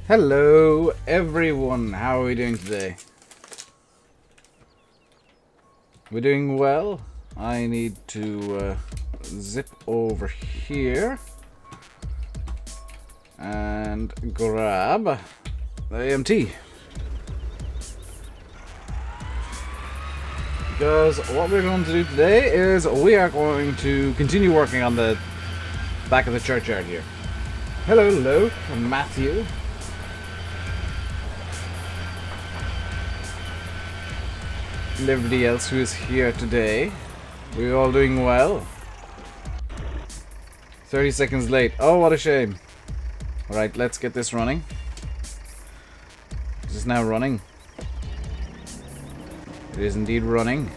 Hello everyone, how are we doing today? We're doing well. I need to zip over here and grab the AMT. Because what we're going to do today is we are going to continue working on the back of the churchyard here. Hello, I'm Matthew. And everybody else who is here today. We're all doing well. 30 seconds late. Oh, what a shame. Alright, let's get this running. Is this now running? It is indeed running.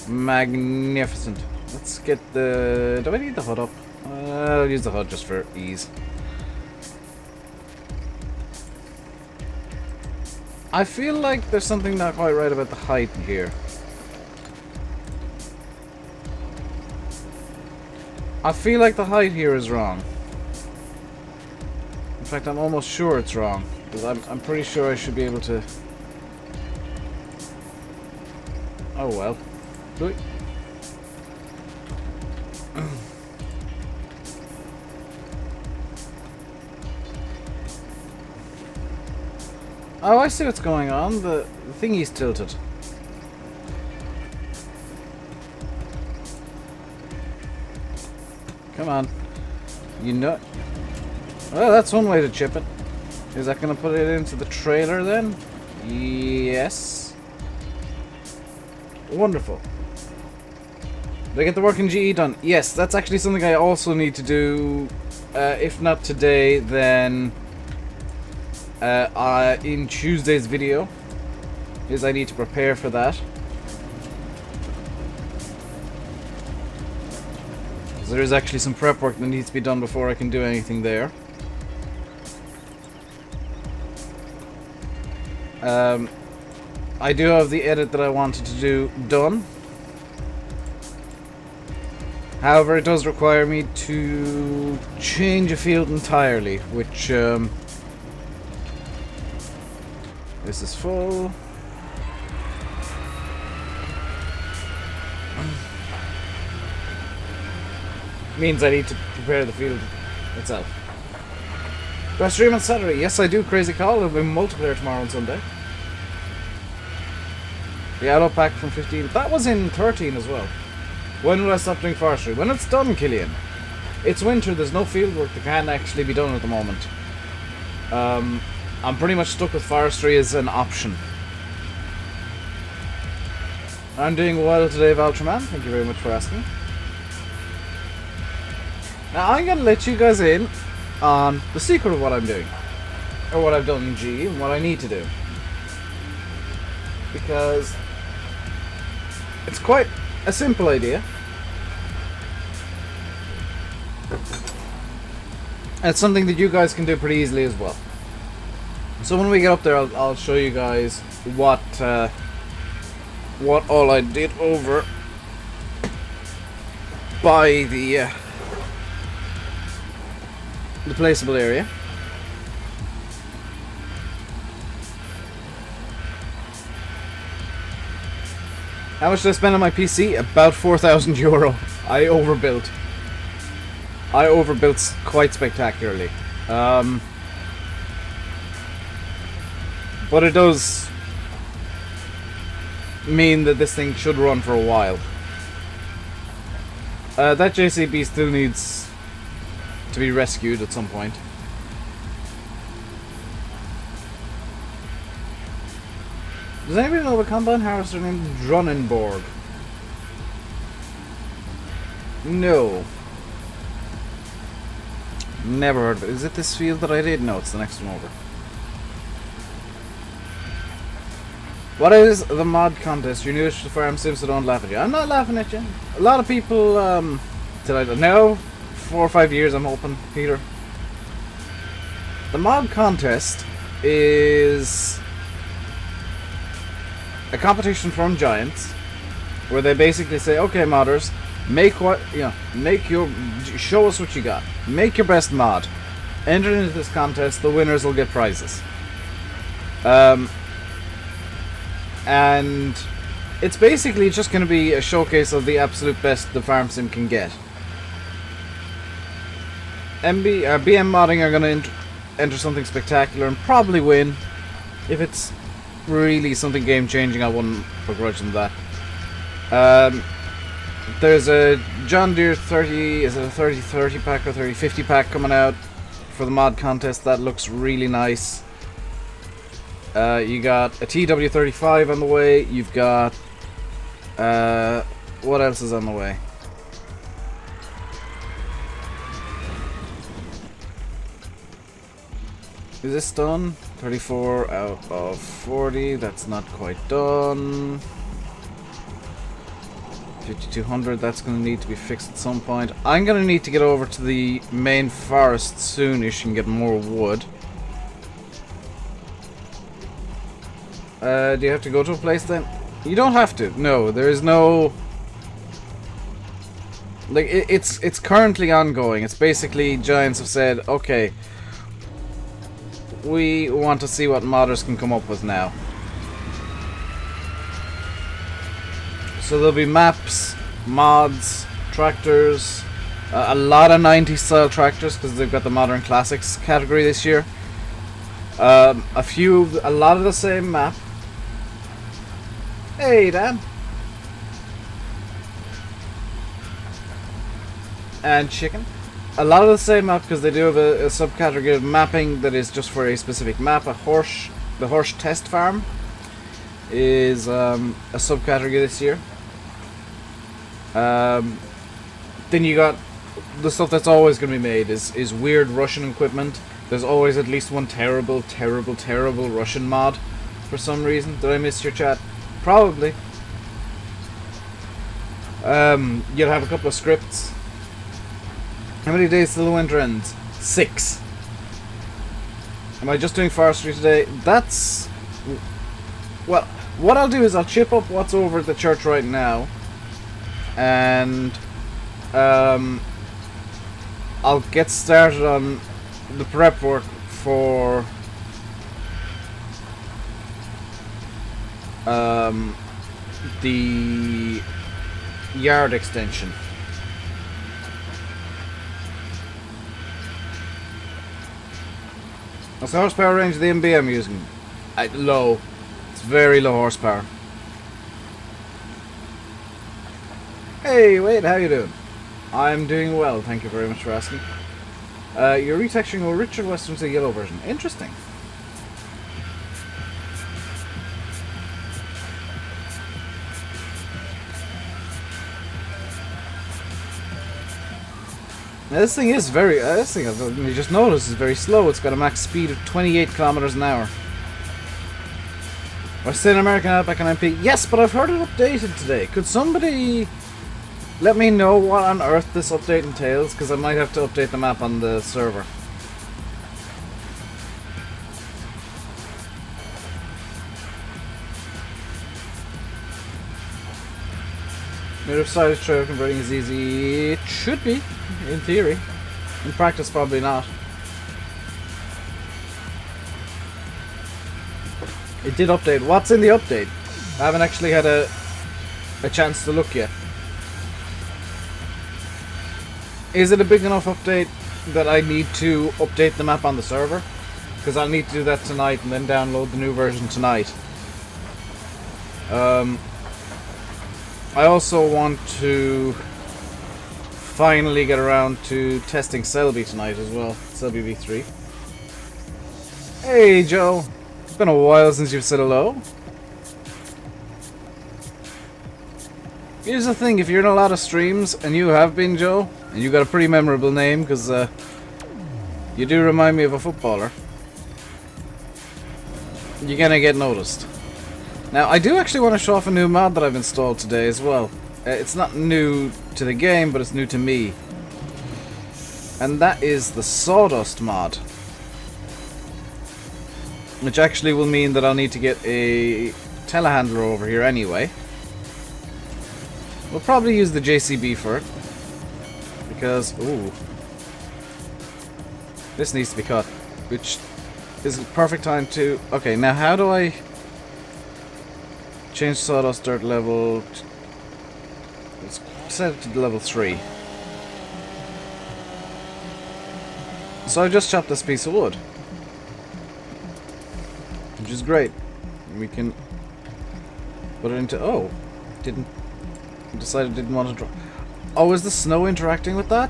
Magnificent. Let's get the... Do I need the HUD up? I'll use the HUD just for ease. I feel like there's something not quite right about the height here. I feel like the height here is wrong. In fact, I'm almost sure it's wrong. Because I'm pretty sure I should be able to... Oh well. Do it. Oh, I see what's going on. The thingy's tilted. Come on. You know... Well, that's one way to chip it. Is that going to put it into the trailer then? Yes. Wonderful. Did I get the work in GE done? Yes, that's actually something I also need to do. If not today, then... in Tuesday's video, is I need to prepare for that. So there is actually some prep work that needs to be done before I can do anything there. I do have the edit that I wanted to do done. However, it does require me to change a field entirely, which this is full. Means I need to prepare the field itself. Do I stream on Saturday? Yes, I do. Crazy Call. It'll be multiplayer tomorrow and Sunday. The auto pack from 15. That was in 13 as well. When will I stop doing Forestry? When it's done, Killian. It's winter. There's no field work that can actually be done at the moment. I'm pretty much stuck with Forestry as an option. I'm doing well today, Valtraman. Thank you very much for asking. Now I'm going to let you guys in on the secret of what I'm doing. Or what I've done in G and what I need to do. Because it's quite a simple idea. And it's something that you guys can do pretty easily as well. So when we get up there, I'll show you guys what all I did over by the placeable area. How much did I spend on my PC? About €4,000. I overbuilt. I overbuilt quite spectacularly. But it does mean that this thing should run for a while. That JCB still needs to be rescued at some point. Does anybody know of a combine harvester named Drunenborg? No. Never heard of it. Is it this field that I did? No, it's the next one over. What is the mod contest? You're newish to the farm sim, so don't laugh at you. I'm not laughing at you. A lot of people, did I know? 4 or 5 years, I'm hoping, Peter. The mod contest is a competition from Giants, where they basically say, okay, modders, make what, make your, show us what you got. Make your best mod. enter into this contest. The winners will get prizes. And it's basically just going to be a showcase of the absolute best the farm sim can get. BM modding are going to enter something spectacular and probably win. If it's really something game changing, I wouldn't begrudge them that. There's a John Deere 30, is it a 30 pack or 50 pack coming out for the mod contest. That looks really nice. You got a TW35 on the way. You've got what else is on the way? Is this done? 34 out of 40. That's not quite done. 5200. That's going to need to be fixed at some point. I'm going to need to get over to the main forest soonish and get more wood. Do you have to go to a place then? You don't have to. No, there is no... Like, it's currently ongoing. It's basically Giants have said, okay, we want to see what modders can come up with now. So there'll be maps, mods, tractors, a lot of 90s style tractors because they've got the modern classics category this year. A lot of the same map. Hey, Dan. And chicken. A lot of the same map because they do have a subcategory of mapping that is just for a specific map. The horse test farm is a subcategory this year. Then you got the stuff that's always going to be made is weird Russian equipment. There's always at least one terrible Russian mod for some reason. Did I miss your chat? Probably. You'll have a couple of scripts. How many days till the winter ends? 6. Am I just doing forestry today? That's... Well, what I'll do is I'll chip up what's over at the church right now. And... I'll get started on the prep work for... the yard extension. What's the horsepower range of the MB I'm using? Low. It's very low horsepower. Hey, wait, how you doing? I'm doing well, thank you very much for asking. You're retexturing a Richard Western to the yellow version. Interesting. Now this thing is very, you just noticed, is very slow. It's got a max speed of 28 kilometers an hour. Western American Outback and MP. Yes, but I've heard it updated today. Could somebody let me know what on earth this update entails? Because I might have to update the map on the server. Mirror side trail converting is easy. It should be, in theory. In practice, probably not. It did update. What's in the update? I haven't actually had a chance to look yet. Is it a big enough update that I need to update the map on the server? Because I'll need to do that tonight and then download the new version tonight. I also want to finally get around to testing Selby tonight as well. Selby V3. Hey Joe, it's been a while since you've said hello. Here's the thing, if you're in a lot of streams, and you have been, Joe, and you got a pretty memorable name, because you do remind me of a footballer, you're gonna get noticed. Now, I do actually want to show off a new mod that I've installed today as well. It's not new to the game, but it's new to me. And that is the Sawdust mod. Which actually will mean that I'll need to get a telehandler over here anyway. We'll probably use the JCB for it. Because, ooh. This needs to be cut, which is the perfect time to... Okay, now how do I change sawdust dirt level? Let's set it to level 3. So I just chopped this piece of wood, which is great. We can put it into... Oh, decided didn't want to draw. Oh, is the snow interacting with that?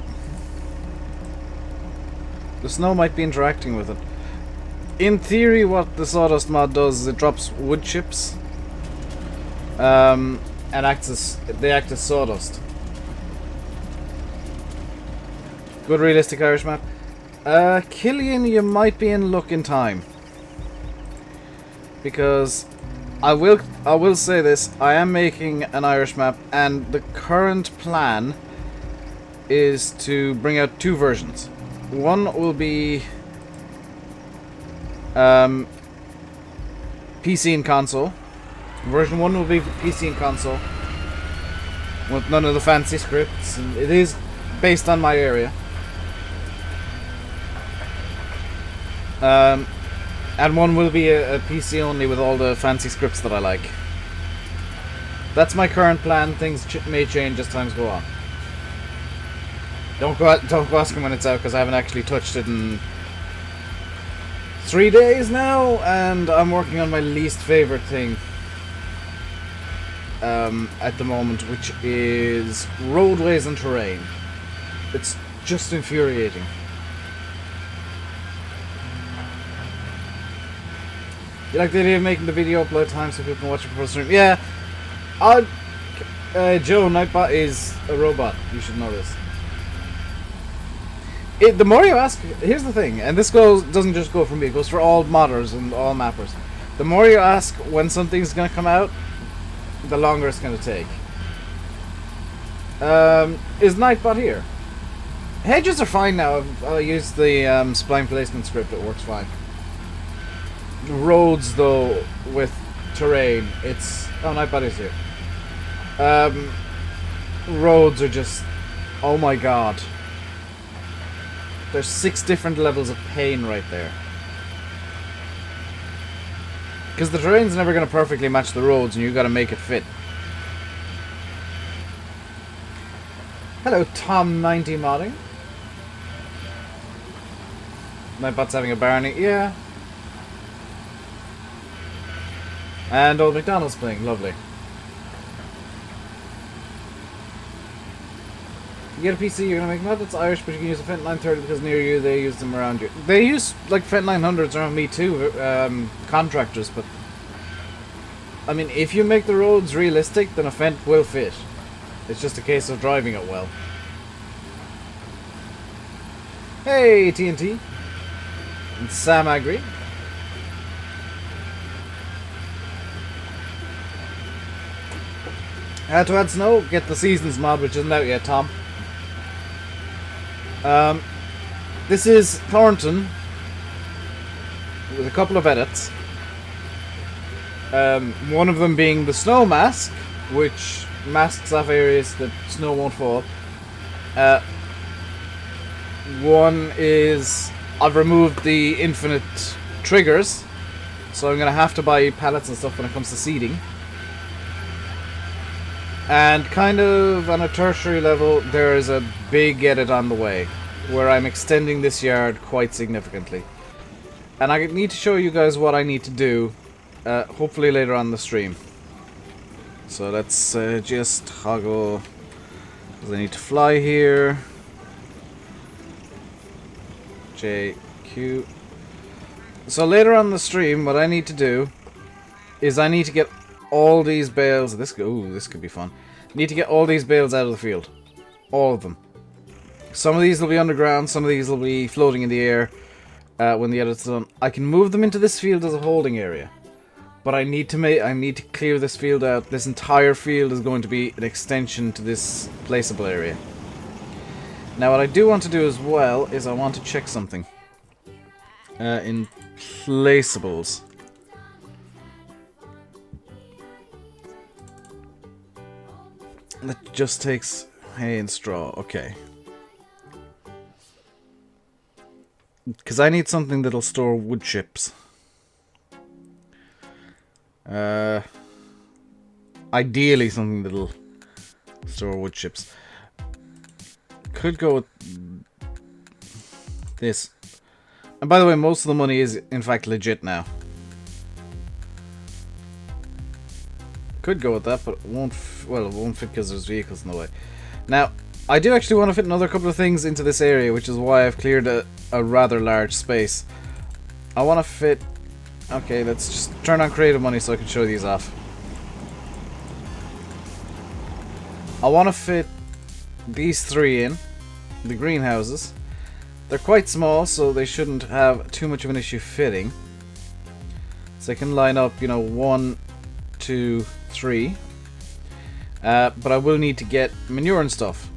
The snow might be interacting with it. In theory, what the Sawdust mod does is it drops wood chips, and they act as sawdust. Good realistic Irish map. Killian, you might be in luck in time, because I will say this: I am making an Irish map, and the current plan is to bring out 2 versions. One will be PC and console. Version 1 will be PC and console, with none of the fancy scripts, and it is based on my area. And one will be a PC only with all the fancy scripts that I like. That's my current plan. Things may change as times go on. Don't go asking when it's out, because I haven't actually touched it in 3 days now, and I'm working on my least favorite thing at the moment, which is roadways and terrain. It's just infuriating. You like the idea of making the video upload time so people can watch it before the stream? Yeah. Joe, Nightbot is a robot. You should know this. The more you ask, here's the thing, and this doesn't just go for me, it goes for all modders and all mappers. The more you ask when something's going to come out, the longer it's going to take. Is Nightbot here? Hedges are fine now. I've used the spline placement script, it works fine. Roads, though, with terrain, it's... Oh, Nightbot is here. Roads are just... Oh my god. There's 6 different levels of pain right there. Because the terrain's never going to perfectly match the roads, and you've got to make it fit. Hello, Tom90 modding. Nightbot's having a Barney. Yeah. And Old McDonald's playing. Lovely. You get a PC, you're gonna make mod that's Irish, but you can use a Fent 930 because near you they use them around you. They use like Fent 900s around me too, contractors, but I mean, if you make the roads realistic, then a Fent will fit. It's just a case of driving it well. Hey, TNT. And Sam Agri. To add snow, get the Seasons mod, which isn't out yet, Tom. This is Thornton with a couple of edits. One of them being the snow mask, which masks off areas that snow won't fall. One is I've removed the infinite triggers, so I'm going to have to buy pallets and stuff when it comes to seeding. And kind of on a tertiary level, there is a big edit on the way, where I'm extending this yard quite significantly. And I need to show you guys what I need to do, hopefully later on the stream. So let's just toggle, because I need to fly here. JQ. So later on the stream, what I need to do is I need to get all these bales. This could be fun. Need to get all these bales out of the field, all of them. Some of these will be underground. Some of these will be floating in the air when the edit's done. I can move them into this field as a holding area, but I need to clear this field out. This entire field is going to be an extension to this placeable area. Now, what I do want to do as well is I want to check something in placeables. That just takes hay and straw. Okay. Because I need something that'll store wood chips. Ideally something that'll store wood chips. Could go with this. And by the way, most of the money is in fact legit now. Could go with that, but it won't. Well, it won't fit because there's vehicles in the way. Now, I do actually want to fit another couple of things into this area, which is why I've cleared a rather large space. I want to fit. Okay, let's just turn on creative money so I can show these off. I want to fit these three in the greenhouses. They're quite small, so they shouldn't have too much of an issue fitting. So I can line up, you know, 1, 2, 3. But I will need to get manure and stuff.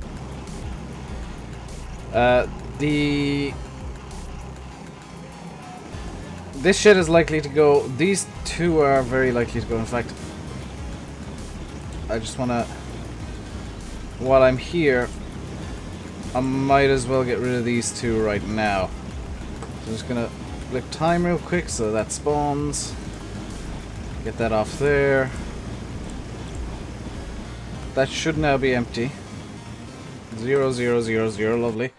This shed is likely to go. These two are very likely to go. In fact, I just want to. While I'm here, I might as well get rid of these two right now. So I'm just gonna flip time real quick so that spawns. Get that off there. That should now be empty. 0, 0, 0, 0, lovely.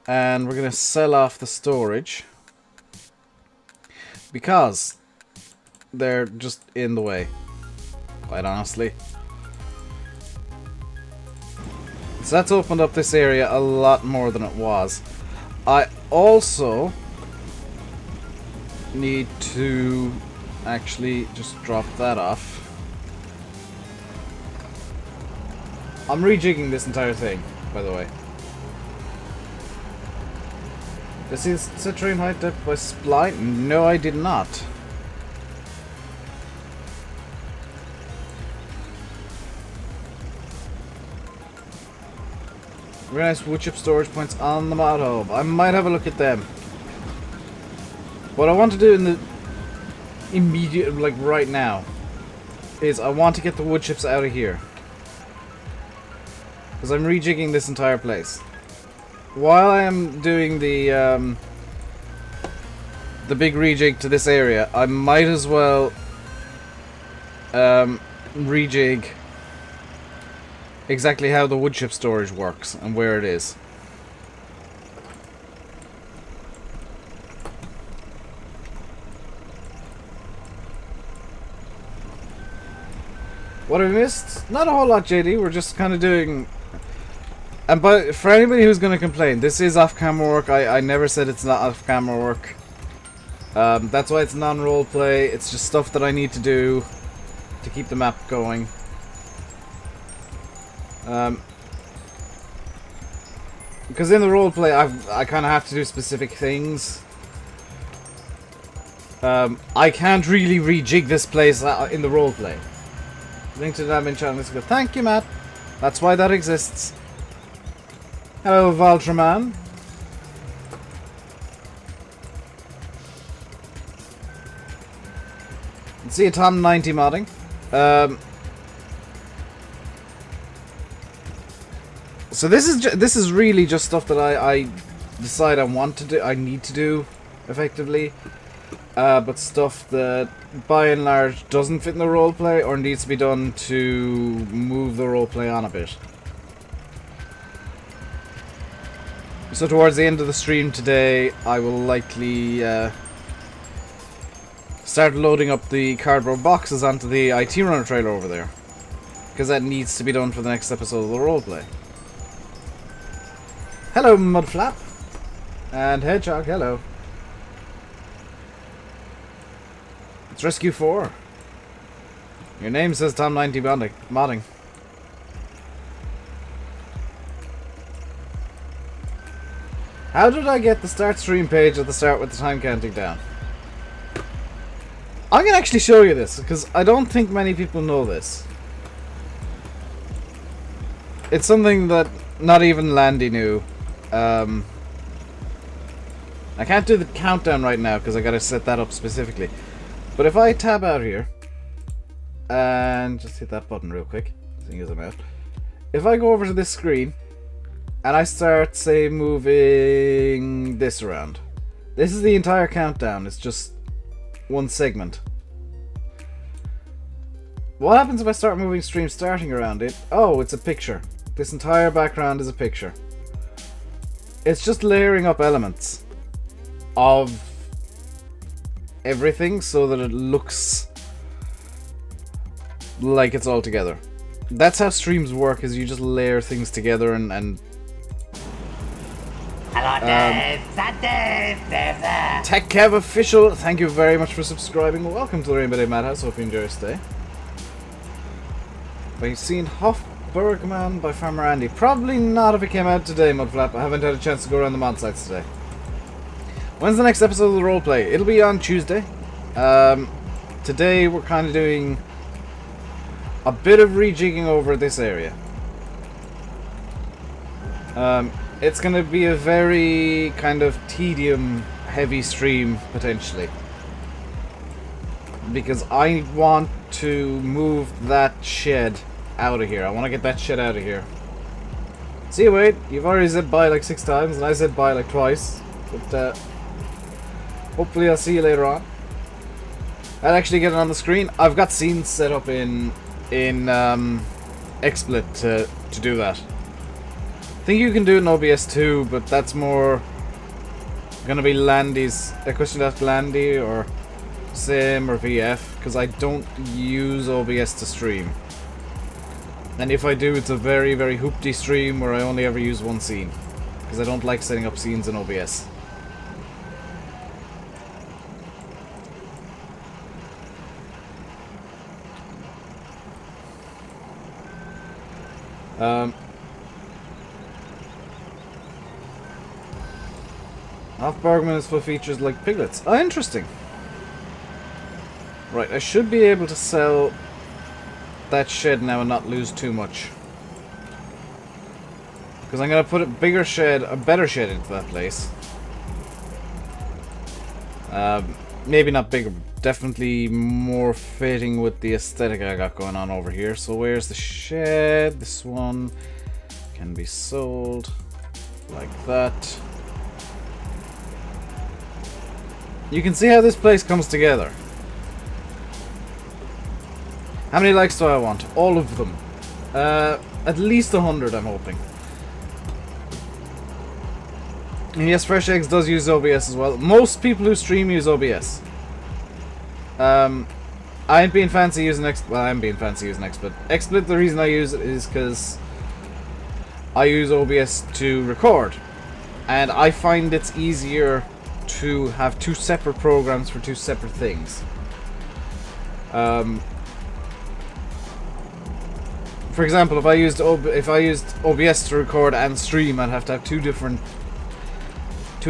And we're gonna sell off the storage because they're just in the way, quite honestly. So that's opened up this area a lot more than it was. I also need to actually just drop that off. I'm rejigging this entire thing, by the way. Does he set train height depth by spline? No, I did not. Very nice wood chip storage points on the mod hub. I might have a look at them. What I want to do in the immediate, like right now, is I want to get the wood chips out of here. Because I'm rejigging this entire place. While I am doing the big rejig to this area, I might as well rejig exactly how the wood chip storage works and where it is. What have we missed? Not a whole lot, JD. We're just kind of doing... And for anybody who's going to complain, this is off-camera work. I never said it's not off-camera work. That's why it's non-roleplay. It's just stuff that I need to do to keep the map going. Because in the roleplay, I kind of have to do specific things. I can't really rejig this place in the roleplay. Link to the admin channel. Let's go. Thank you, Matt. That's why that exists. Hello, Valtraman. See you, Tom 90 modding. So this is really just stuff that I decide I want to do. I need to do effectively. But stuff that by and large doesn't fit in the roleplay or needs to be done to move the roleplay on a bit. So towards the end of the stream today, I will likely start loading up the cardboard boxes onto the IT runner trailer over there. Because that needs to be done for the next episode of the roleplay. Hello, Mudflap. And Hedgehog, hello. It's Rescue 4. Your name says Tom90 modding. How did I get the start stream page at the start with the time counting down? I'm going to actually show you this, because I don't think many people know this. It's something that not even Landy knew. I can't do the countdown right now, because I got to set that up specifically. But if I tab out here, and just hit that button real quick, seeing as I'm out. If I go over to this screen, and I start, say, moving this around. This is the entire countdown. It's just one segment. What happens if I start moving stream starting around it? Oh, it's a picture. This entire background is a picture. It's just layering up elements of everything so that it looks like it's all together. That's how streams work, is you just layer things together and Hello, Dave. Tech Kev Official, thank you very much for subscribing. Welcome to the Rainbow Day Madhouse. Hope you enjoy your stay. Have you seen Hofbergman by Farmer Andy? Probably not if it came out today, Mudflap. I haven't had a chance to go around the mod sites today. When's the next episode of the roleplay? It'll be on Tuesday. Today we're kind of doing a bit of rejigging over this area. It's going to be a very kind of tedium-heavy stream, potentially. Because I want to move that shed out of here. I want to get that shed out of here. See you, Wade. You've already said bye like 6 times, and I said bye like twice. But hopefully I'll see you later on. I'll actually get it on the screen. I've got scenes set up in XSplit to do that. I think you can do it in OBS too, but that's more gonna be Landy's. A question to ask Landy or Sim or VF, because I don't use OBS to stream. And if I do, it's a very, very hoopty stream where I only ever use one scene. Because I don't like setting up scenes in OBS. Hofbergman is full features like piglets. Oh, interesting. Right, I should be able to sell that shed now and not lose too much. Because I'm going to put a better shed into that place. Maybe not bigger, definitely more fitting with the aesthetic I got going on over here. So where's the shed? This one can be sold like that. You can see how this place comes together. How many likes do I want? All of them. At least 100, I'm hoping. And yes, Fresh Eggs does use OBS as well. Most people who stream use OBS. I ain't being fancy using well, I am being fancy using XSplit. XSplit, the reason I use it is because I use OBS to record. And I find it's easier to have 2 separate programs for 2 separate things. For example, if I used OBS to record and stream, I'd have to have 2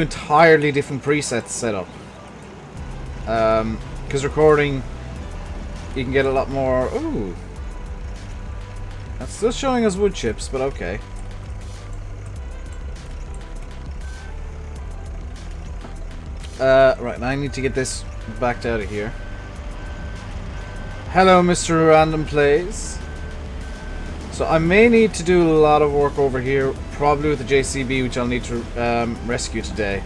entirely different presets set up. Because recording, you can get a lot more. Ooh, that's still showing us wood chips, but okay. Right, now I need to get this backed out of here. Hello, Mr. Random Plays. So I may need to do a lot of work over here, probably with the JCB, which I'll need to rescue today.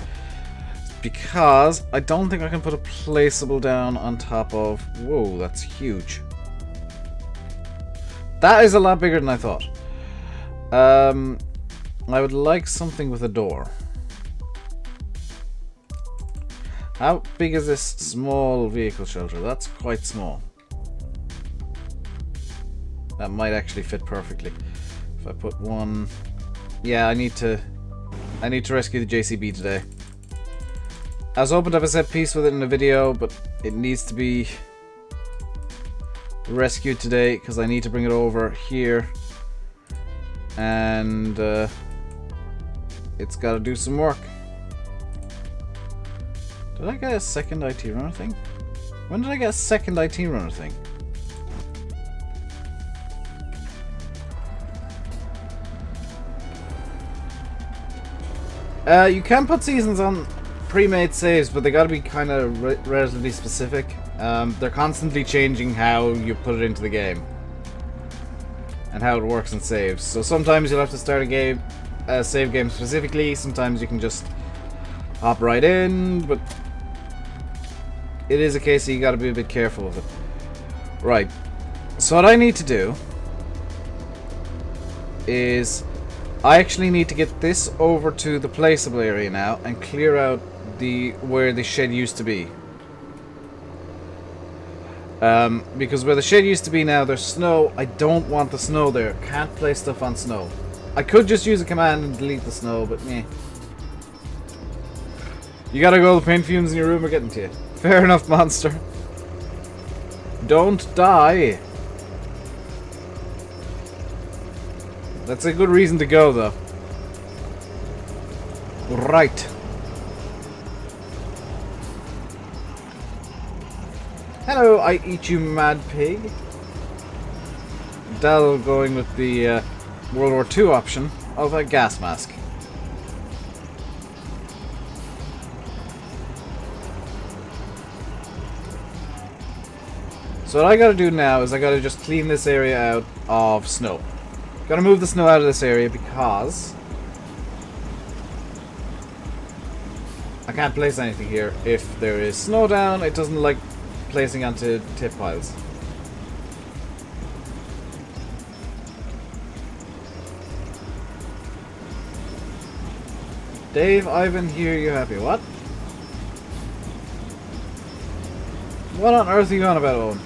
Because I don't think I can put a placeable down on top of... Whoa, that's huge. That is a lot bigger than I thought. I would like something with a door. How big is this small vehicle shelter? That's quite small. That might actually fit perfectly. If I put one... Yeah, I need to rescue the JCB today. I was hoping to have a set piece with it in the video, but it needs to be rescued today because I need to bring it over here. And it's got to do some work. Did I get a second IT runner thing? When did I get a second IT runner thing? You can put seasons on pre-made saves, but they gotta be kind of relatively specific. They're constantly changing how you put it into the game. And how it works and saves. So sometimes you'll have to start a save game specifically, sometimes you can just hop right in, but it is a case that you gotta be a bit careful of it. Right. So what I need to do is I actually need to get this over to the placeable area now and clear out where the shed used to be. Because where the shed used to be now, there's snow. I don't want the snow there. Can't place stuff on snow. I could just use a command and delete the snow, but meh. You gotta go, the paint fumes in your room are getting to you. Fair enough, monster. Don't die. That's a good reason to go, though. Right. Hello, I eat you, mad pig. Dal going with the World War II option of a gas mask. So what I gotta do now is I gotta just clean this area out of snow. Gotta move the snow out of this area because I can't place anything here. If there is snow down, it doesn't like placing onto tip piles. Dave, Ivan, hear you happy. What? What on earth are you on about, Owen?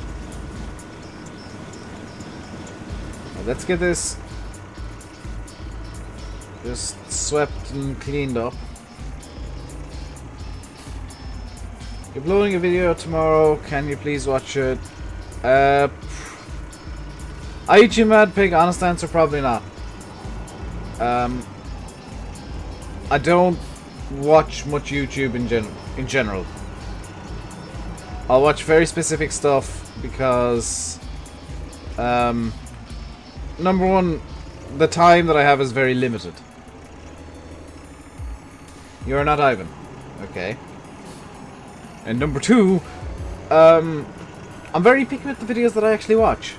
Well, let's get this just swept and cleaned up. You're uploading a video tomorrow. Can you please watch it? I eat you, mad pig. Honest answer, probably not. I don't watch much YouTube in general. I'll watch very specific stuff because, number one, the time that I have is very limited. You're not Ivan. Okay. And number two, I'm very picky with the videos that I actually watch.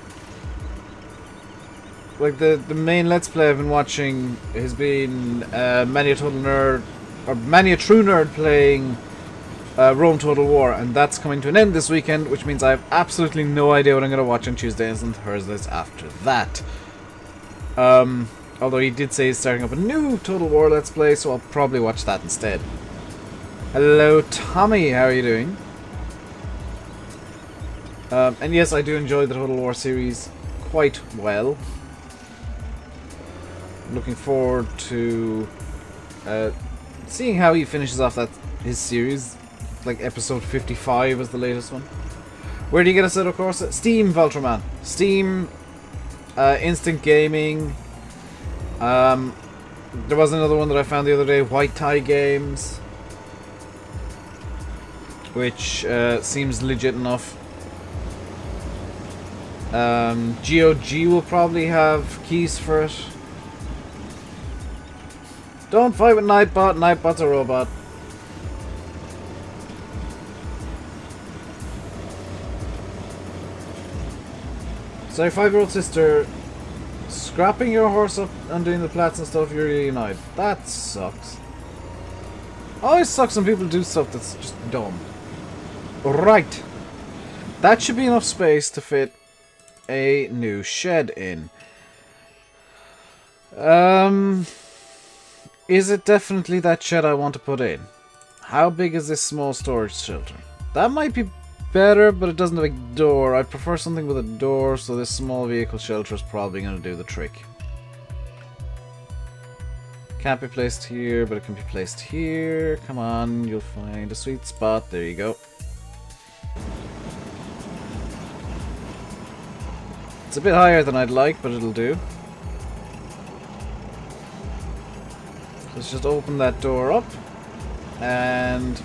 Like the main Let's Play I've been watching has been Many a Total Nerd, or Many a True Nerd playing Rome Total War, and that's coming to an end this weekend, which means I have absolutely no idea what I'm going to watch on Tuesdays and Thursdays after that. Although he did say he's starting up a new Total War Let's Play, so I'll probably watch that instead. Hello, Tommy. How are you doing? And yes, I do enjoy the Total War series quite well. Looking forward to seeing how he finishes off his series. Like episode 55 is the latest one. Where do you get us out, of course? Steam, Voltraman. Steam, Instant Gaming. There was another one that I found the other day, White Tie Games, which seems legit enough. GOG will probably have keys for it. Don't fight with Nightbot. Nightbot's a robot. Sorry, 5-year-old sister. Scrapping your horse up and doing the plats and stuff, you're really annoyed. That sucks. Always sucks when people do stuff that's just dumb. Right. That should be enough space to fit a new shed in. Is it definitely that shed I want to put in? How big is this small storage shelter? That might be better, but it doesn't have a door. I prefer something with a door, so this small vehicle shelter is probably going to do the trick. Can't be placed here, but it can be placed here. Come on, you'll find a sweet spot. There you go. It's a bit higher than I'd like, but it'll do. Let's just open that door up. And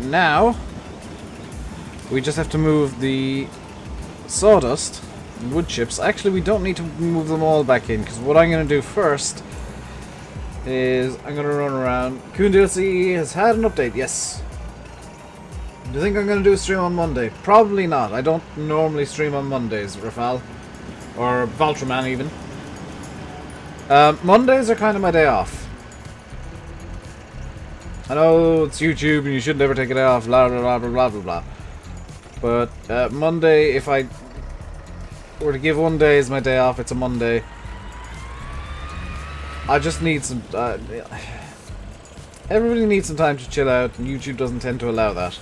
now we just have to move the sawdust and wood chips. Actually, we don't need to move them all back in, because what I'm going to do first is I'm going to run around. Coon DLC has had an update, yes. Do you think I'm going to do a stream on Monday? Probably not. I don't normally stream on Mondays, Rafal. Or Valtraman, even. Mondays are kind of my day off. I know it's YouTube and you should never take it off, blah blah blah blah blah blah blah. But Monday, if I were to give one day as my day off, it's a Monday. I just need some... everybody needs some time to chill out, and YouTube doesn't tend to allow that.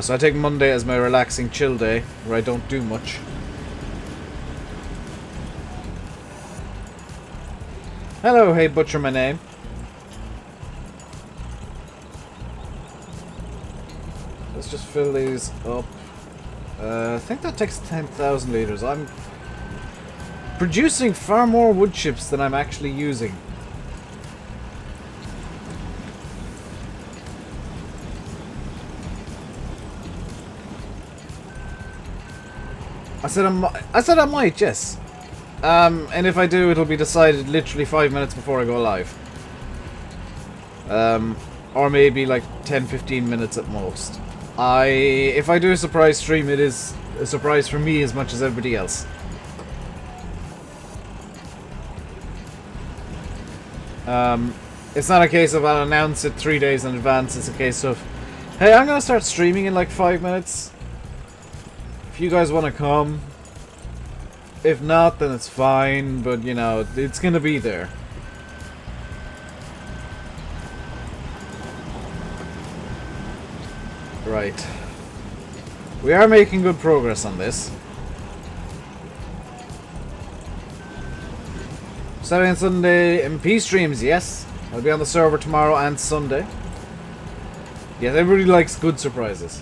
So I take Monday as my relaxing chill day, where I don't do much. Hello, hey butcher my name. Let's just fill these up. I think that takes 10,000 liters. I'm producing far more wood chips than I'm actually using. I said I might, yes. And if I do, it'll be decided literally 5 minutes before I go live. Or maybe like 10-15 minutes at most. If I do a surprise stream, it is a surprise for me as much as everybody else. It's not a case of I'll announce it 3 days in advance. It's a case of, hey, I'm gonna start streaming in like 5 minutes. If you guys want to come. If not, then it's fine, but you know, it's gonna be there. Right. We are making good progress on this. Saturday and Sunday MP streams, yes. I'll be on the server tomorrow and Sunday. Yes, everybody likes good surprises.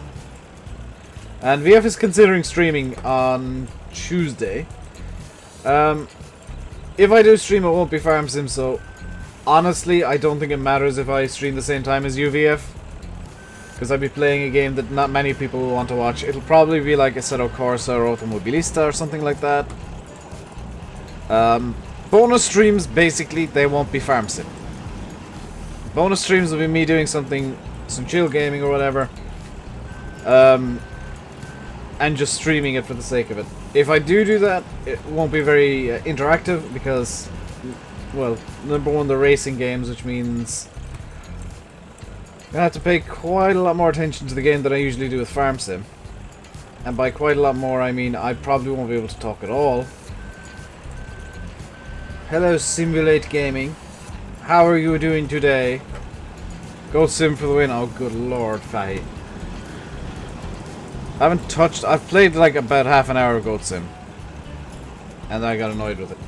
And VF is considering streaming on Tuesday. If I do stream, it won't be Farm Sim, so honestly, I don't think it matters if I stream the same time as you, VF. Because I'll be playing a game that not many people will want to watch. It'll probably be like Assetto Corsa or Automobilista or something like that. Bonus streams, basically, they won't be Farm Sim. Bonus streams will be me doing something, some chill gaming or whatever. And just streaming it for the sake of it. If I do that, it won't be very interactive because, well, number one, the racing games, which means I have to pay quite a lot more attention to the game than I usually do with Farm Sim. And by quite a lot more, I mean I probably won't be able to talk at all. Hello, Simulate Gaming. How are you doing today? Goat Sim for the win. Oh, good lord, Fahy. I haven't touched... I've played like about half an hour of Goat Sim. And I got annoyed with it.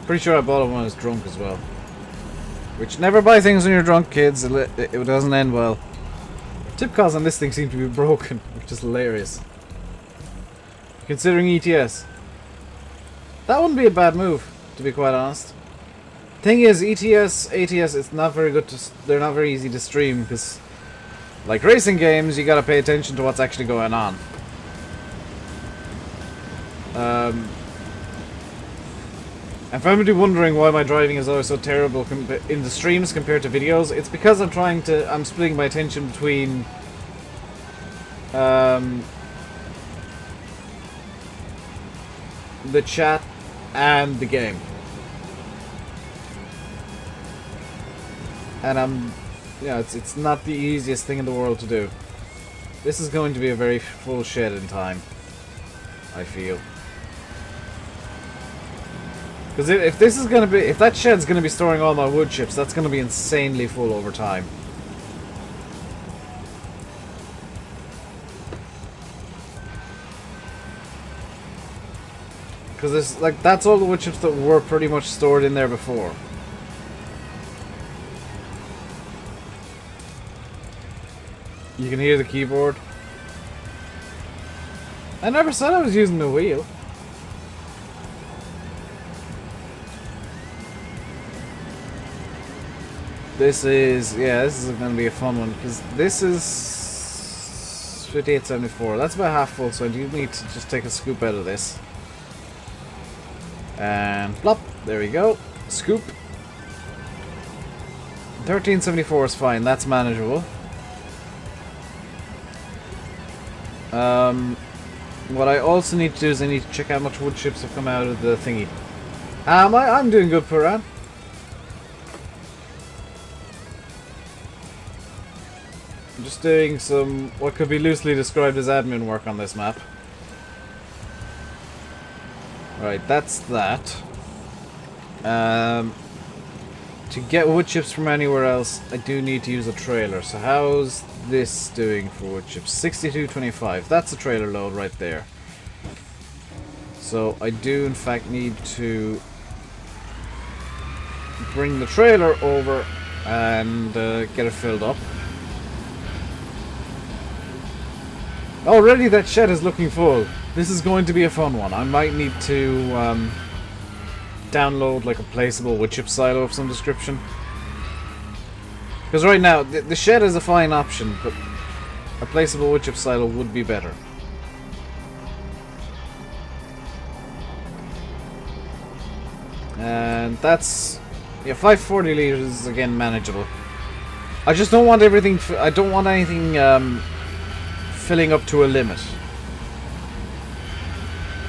Pretty sure I bought it when I was drunk as well. Which, never buy things when you're drunk, kids. It doesn't end well. Tip costs on this thing seem to be broken, which is hilarious. Considering ETS. That wouldn't be a bad move, to be quite honest. Thing is, ATS, it's not very good to... They're not very easy to stream, because... Like racing games, you gotta pay attention to what's actually going on. And for anybody wondering why my driving is always so terrible in the streams compared to videos, it's because I'm splitting my attention between the chat and the game. And it's not the easiest thing in the world to do. This is going to be a very full shed in time, I feel. Because if that shed's gonna be storing all my wood chips, that's gonna be insanely full over time. Because that's all the wood chips that were pretty much stored in there before. You can hear the keyboard. I never said I was using the wheel. this is going to be a fun one, because this is 5874. That's about half full, so I do need to just take a scoop out of this. And plop, there we go. Scoop. 1374 is fine, that's manageable. What I also need to do is I need to check how much wood chips have come out of the thingy. I'm doing good, Puran. I'm just doing some what could be loosely described as admin work on this map. Right, that's that. To get wood chips from anywhere else, I do need to use a trailer. So how's this doing for wood chips? 62.25. That's a trailer load right there. So I do in fact need to bring the trailer over and get it filled up. Already that shed is looking full. This is going to be a fun one. I might need to download like a placeable wood chip silo of some description. Because right now, the shed is a fine option, but a placeable wood chip silo would be better. And that's... yeah, 540 liters is again manageable. I just don't want everything... I don't want anything filling up to a limit.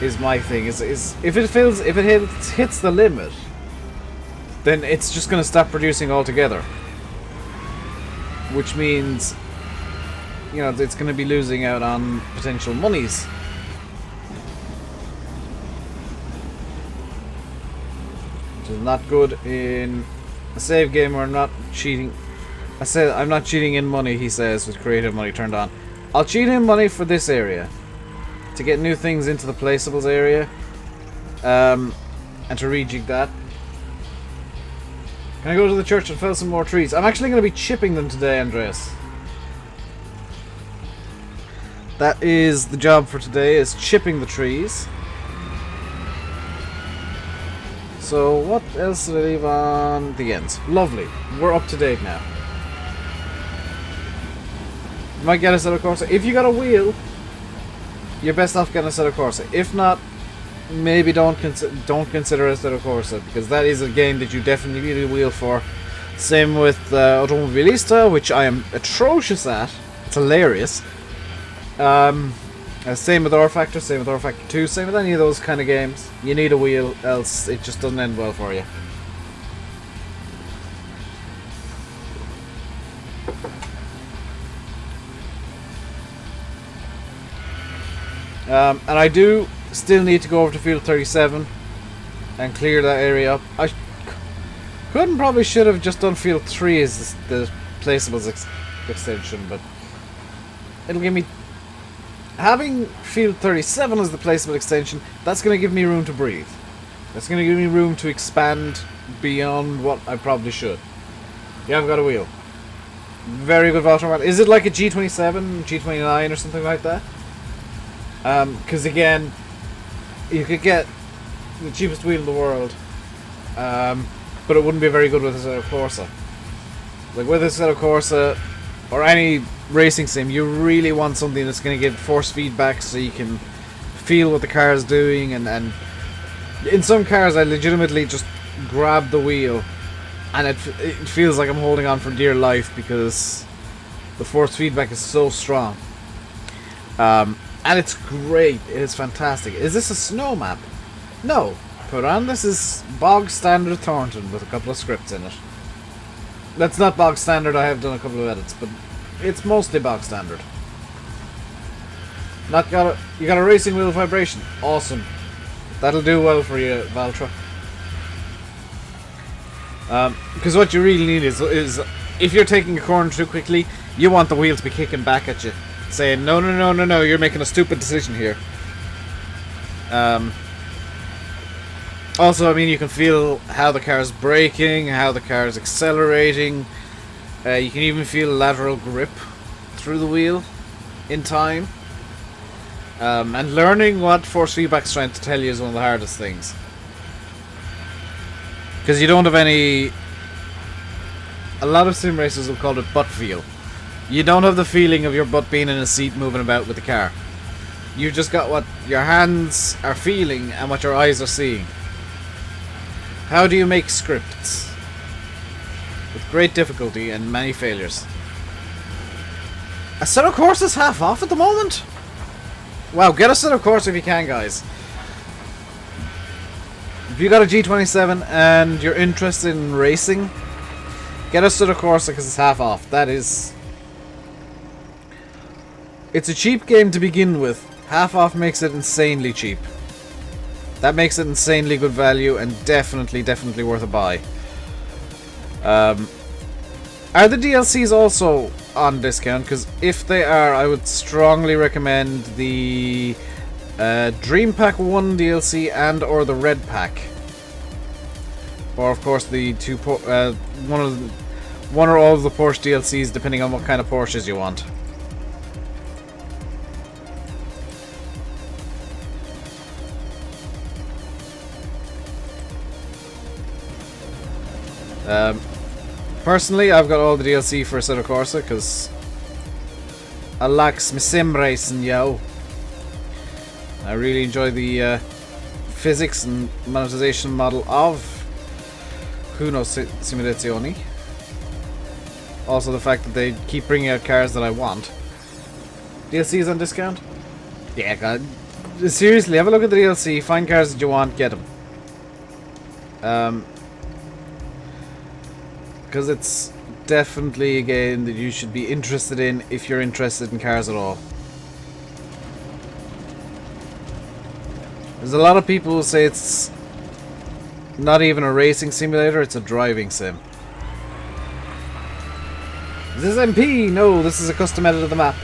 Is my thing. Is if it hits the limit, then it's just going to stop producing altogether. Which means, you know, it's going to be losing out on potential monies. Which is not good in a save game or not cheating. I said I'm not cheating in money, he says, with creative money turned on. I'll cheat in money for this area. To get new things into the placeables area. And to rejig that. Can I go to the church and fell some more trees? I'm actually going to be chipping them today, Andreas. That is the job for today, is chipping the trees. So what else did I leave on the ends? Lovely. We're up to date now. Might get a set of course. If you got a wheel, you're best off getting a set of Corsa. If not, maybe don't consider a set of Corsa, because that is a game that you definitely need a wheel for. Same with Automobilista, which I am atrocious at. It's hilarious. Same with R Factor, same with R Factor 2, same with any of those kind of games. You need a wheel, else it just doesn't end well for you. And I do still need to go over to field 37 and clear that area up. I probably should have just done field 3 as the placeables extension, but it'll give me... having field 37 as the placeable extension, that's going to give me room to breathe. That's going to give me room to expand beyond what I probably should. Yeah, I've got a wheel. Very good Valtron. Is it like a G27, G29 or something like that? Because again, you could get the cheapest wheel in the world, but it wouldn't be very good with a set of Corsa. Like with a set of Corsa or any racing sim, you really want something that's going to give force feedback so you can feel what the car is doing. And in some cars, I legitimately just grab the wheel, and it feels like I'm holding on for dear life because the force feedback is so strong. And it's great. It is fantastic. Is this a snow map? No. Put on. This is bog standard Thornton with a couple of scripts in it. That's not bog standard. I have done a couple of edits, but it's mostly bog standard. You got a racing wheel vibration. Awesome. That'll do well for you, Valtra. Because what you really need is if you're taking a corner too quickly, you want the wheel to be kicking back at you, saying, no, no, no, no, no, you're making a stupid decision here. Also, I mean, you can feel how the car's braking, how the car's accelerating. You can even feel lateral grip through the wheel in time. And learning what force feedback's trying to tell you is one of the hardest things. Because you don't have any... A lot of sim racers will call it butt feel. You don't have the feeling of your butt being in a seat moving about with the car. You've just got what your hands are feeling and what your eyes are seeing. How do you make scripts? With great difficulty and many failures. A set of course is half off at the moment? Wow, get a set of course if you can, guys. If you got a G27 and you're interested in racing, get a Suda Corsa because it's half off. That is... It's a cheap game to begin with. Half off makes it insanely cheap. That makes it insanely good value and definitely worth a buy. Are the DLCs also on discount? Because if they are, I would strongly recommend the Dream Pack 1 DLC and or the Red Pack. Or of course the one or all of the Porsche DLCs, depending on what kind of Porsches you want. Personally, I've got all the DLC for Assetto Corsa because I likes me sim racing, yo. I really enjoy the physics and monetization model of Kuno Simulazioni. Also the fact that they keep bringing out cars that I want. DLC is on discount? Yeah, God. Seriously, have a look at the DLC, find cars that you want, get them. Because it's definitely a game that you should be interested in if you're interested in cars at all. There's a lot of people who say it's not even a racing simulator, it's a driving sim. Is this MP? No, this is a custom edit of the map.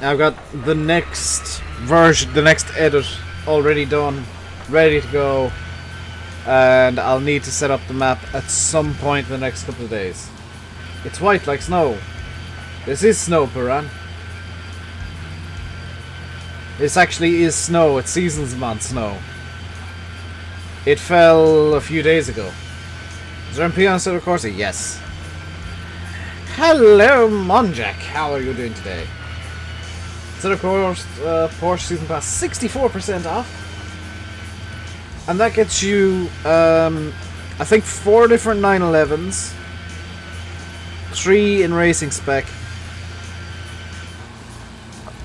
I've got the next version, the next edit already done, ready to go. And I'll need to set up the map at some point in the next couple of days. It's white like snow. This is snow, Piran. This actually is snow. It's seasons-month snow. It fell a few days ago. Is there MP on Assetto Corsa? Yes. Hello, Monjack. How are you doing today? Assetto Corsa Porsche Season Pass 64% off. And that gets you, I think 4 different 911s, 3 in racing spec.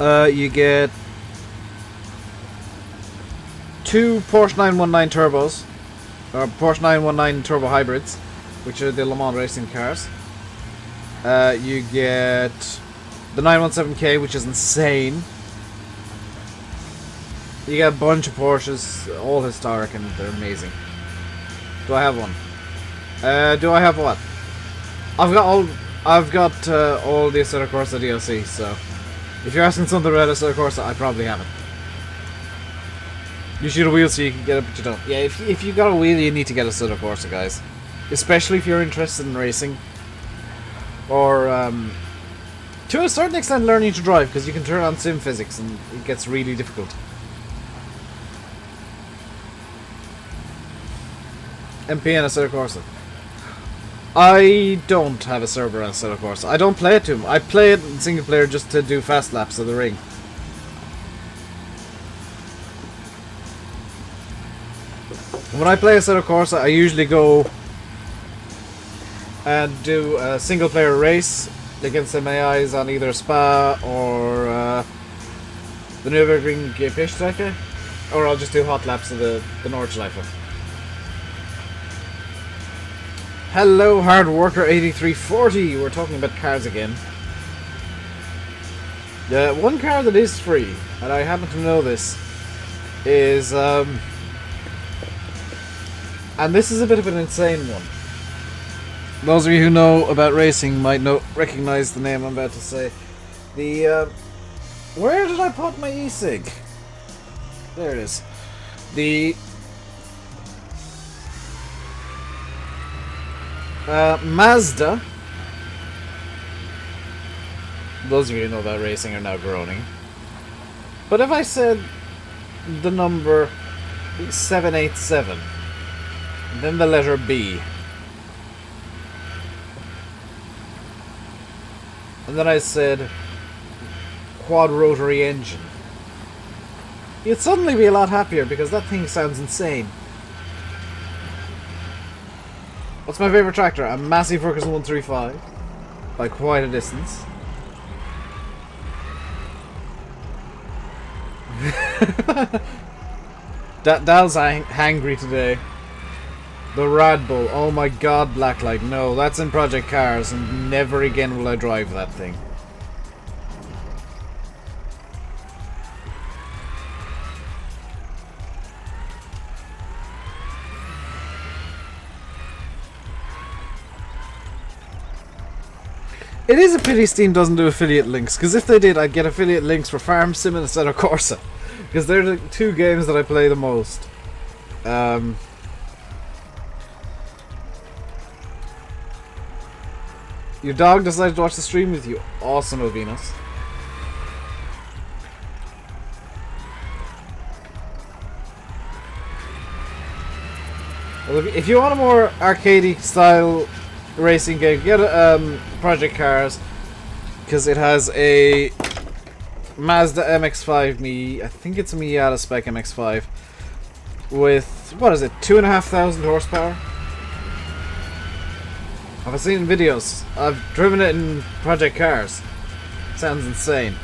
You get 2 Porsche 919 turbos, or Porsche 919 turbo hybrids, which are the Le Mans racing cars. You get the 917K, which is insane. You get a bunch of Porsches, all historic, and they're amazing. Do I have one? Do I have what? I've got all the Assetto Corsa DLC. So, if you're asking something about Assetto Corsa, I probably have it. You shoot a wheel so you can get it, but you don't. Yeah, if you got a wheel, you need to get Assetto Corsa, guys. Especially if you're interested in racing, or to a certain extent, learning to drive, because you can turn on sim physics, and it gets really difficult. MP and Assetto Corsa. I don't have a server on Assetto Corsa. I don't play it too much. I play it in single player just to do fast laps of the ring. When I play Assetto Corsa, I usually go and do a single player race against MAIs on either Spa or the Nürburgring Piststrecke, or I'll just do hot laps of the Nordschleife. Hello, Hard Worker 8340. We're talking about cars again. The one car that is free, and I happen to know this, is and this is a bit of an insane one. Those of you who know about racing might recognize the name I'm about to say. The where did I put my e-cig? There it is. The Mazda. Those of you who know about racing are now groaning. But if I said the number 787, then the letter B, and then I said quad rotary engine, you'd suddenly be a lot happier because that thing sounds insane. What's my favourite tractor? A Massey Ferguson 135 by quite a distance. Dal's hangry today. The Rad Bull. Oh my god, Blacklight. No, that's in Project Cars, and never again will I drive that thing. It is a pity Steam doesn't do affiliate links, because if they did, I'd get affiliate links for Farm Sim instead of Corsa. Because they're the two games that I play the most. Your dog decided to watch the stream with you. Awesome, Ovinus. Well, if you want a more arcadey style racing game, get Project Cars, because it has a Mazda MX-5 I think it's a Miata spec MX-5 with, what is it, 2,500 horsepower? I've seen videos. I've driven it in Project Cars. Sounds insane.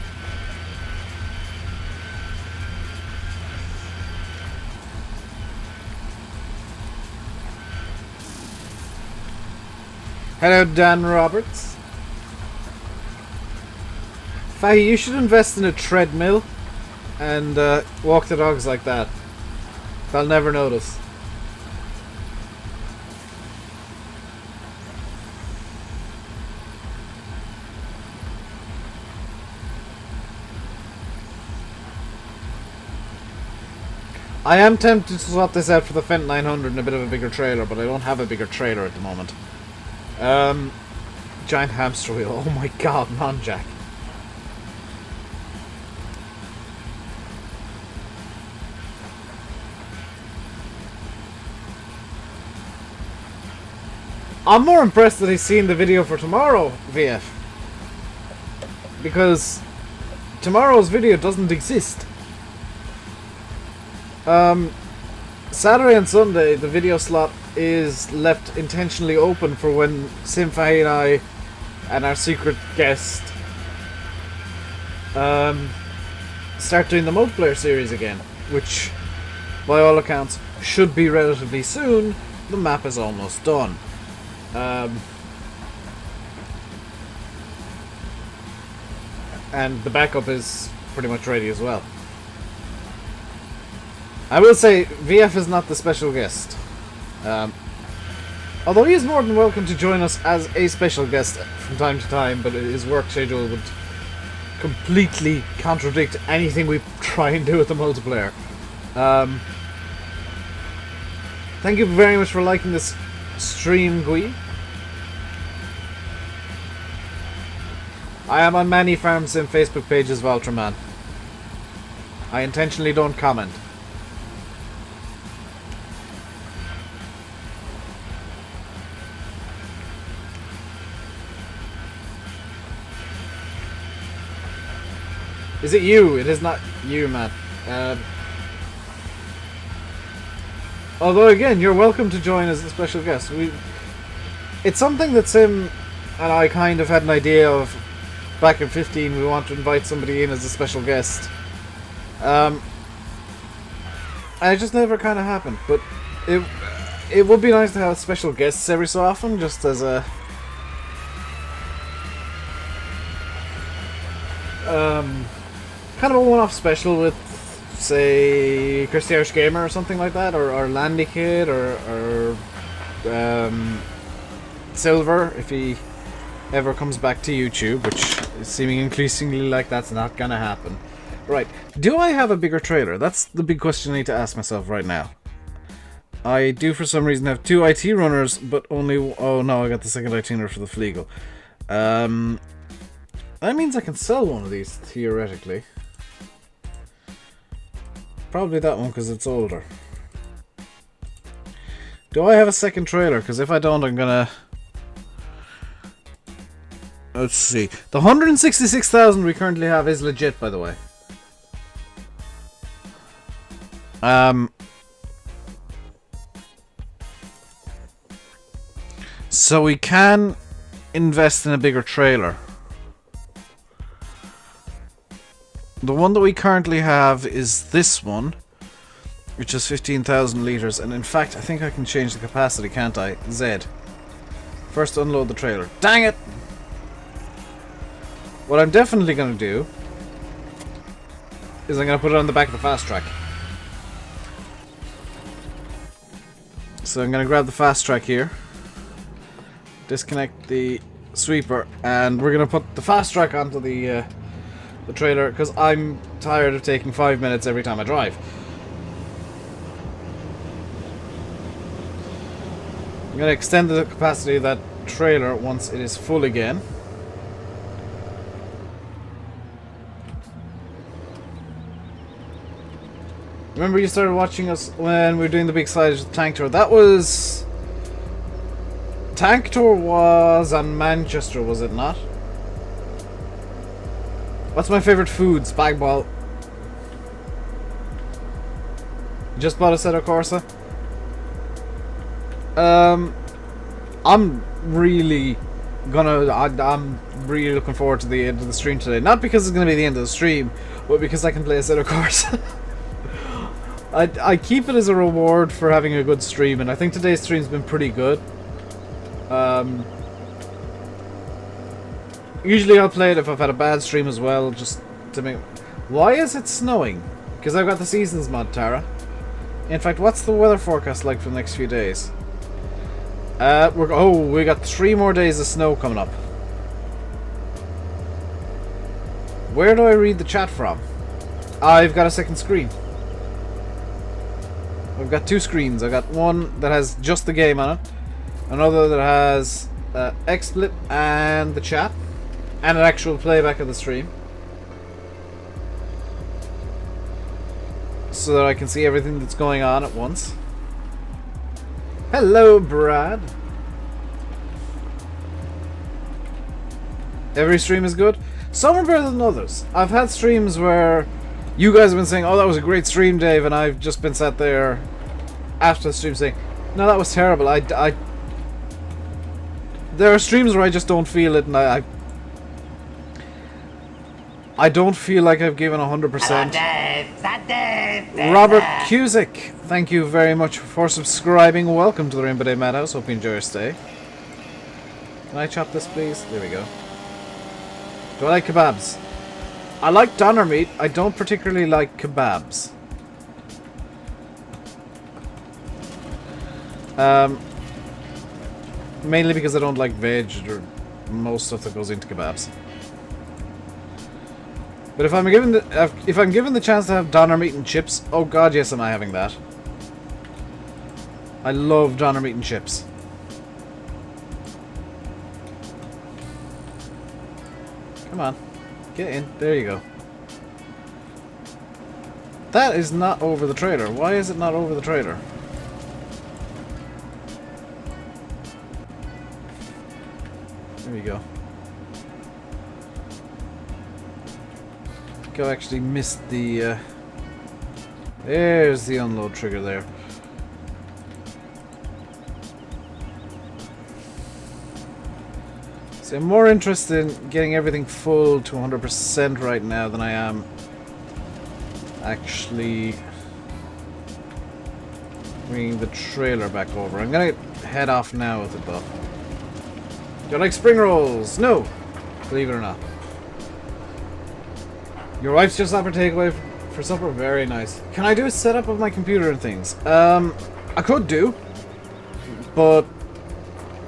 Hello, Dan Roberts. Fahy, you should invest in a treadmill and walk the dogs like that. They'll never notice. I am tempted to swap this out for the Fendt 900 and a bit of a bigger trailer, but I don't have a bigger trailer at the moment. Giant hamster wheel. Oh my god, non-jack. I'm more impressed that he's seen the video for tomorrow, VF. Because tomorrow's video doesn't exist. Saturday and Sunday, the video slot is left intentionally open for when Simfai and I and our secret guest start doing the multiplayer series again, which by all accounts should be relatively soon. The map is almost done. And the backup is pretty much ready as well. I will say, VF is not the special guest. Although he is more than welcome to join us as a special guest from time to time, but his work schedule would completely contradict anything we try and do with the multiplayer. Thank you very much for liking this stream, Gui. I am on many Farm Sim Facebook pages of Ultraman. I intentionally don't comment. Is it you? It is not you, Matt. Although again, you're welcome to join as a special guest. It's something that Sim and I kind of had an idea of back in 15. We want to invite somebody in as a special guest. And it just never kind of happened. But it would be nice to have special guests every so often, just as a kind of a one-off special with, say, Christiarch Gamer or something like that, or Landy Kid, or Silver, if he ever comes back to YouTube, which is seeming increasingly like that's not gonna happen. Right, do I have a bigger trailer? That's the big question I need to ask myself right now. I do, for some reason, have two IT runners, but only... Oh no, I got the second IT runner for the Fleagle. That means I can sell one of these, theoretically. Probably that one, because it's older. Do I have a second trailer? Because if I don't, I'm gonna... Let's see. The 166,000 we currently have is legit, by the way. So we can invest in a bigger trailer. The one that we currently have is this one, which is 15,000 litres, and in fact I think I can change the capacity, can't I? Z. First unload the trailer. Dang it! What I'm definitely going to do is I'm going to put it on the back of the fast track. So I'm going to grab the fast track here, disconnect the sweeper, and we're going to put the fast track onto the trailer, because I'm tired of taking 5 minutes every time I drive. I'm going to extend the capacity of that trailer once it is full again. Remember you started watching us when we were doing the big silage tank tour? That was... Tank tour was on Manchester, was it not? What's my favourite food? Spag ball. Just bought a Seto Corsa. I'm really looking forward to the end of the stream today. Not because it's going to be the end of the stream, but because I can play a Seto Corsa. I keep it as a reward for having a good stream, and I think today's stream's been pretty good. Usually I'll play it if I've had a bad stream as well, just to make... Why is it snowing? Because I've got the Seasons mod, Tara. In fact, what's the weather forecast like for the next few days? We got 3 more days of snow coming up. Where do I read the chat from? I've got a second screen. I've got 2 screens. I've got one that has just the game on it, another that has XSplit and the chat, and an actual playback of the stream, so that I can see everything that's going on at once. Hello, Brad. Every stream is good. Some are better than others. I've had streams where you guys have been saying, "Oh, that was a great stream, Dave," and I've just been sat there after the stream saying, "No, that was terrible." There are streams where I just don't feel it, and I don't feel like I've given 100%. Robert Cusick, thank you very much for subscribing. Welcome to the Rainbow Day Madhouse. Hope you enjoy your stay. Can I chop this, please? There we go. Do I like kebabs? I like doner meat. I don't particularly like kebabs. Mainly because I don't like veg or most stuff that goes into kebabs. But if I'm given the chance to have doner meat and chips, oh god, yes, am I having that. I love doner meat and chips. Come on, get in. There you go. That is not over the trailer. Why is it not over the trailer? There we go. I think I actually missed the... There's the unload trigger there. So I'm more interested in getting everything full to 100% right now than I am actually bringing the trailer back over. I'm gonna head off now with it though. Do you like spring rolls? No! Believe it or not. Your wife's just offered takeaway for supper? Very nice. Can I do a setup of my computer and things? I could do, but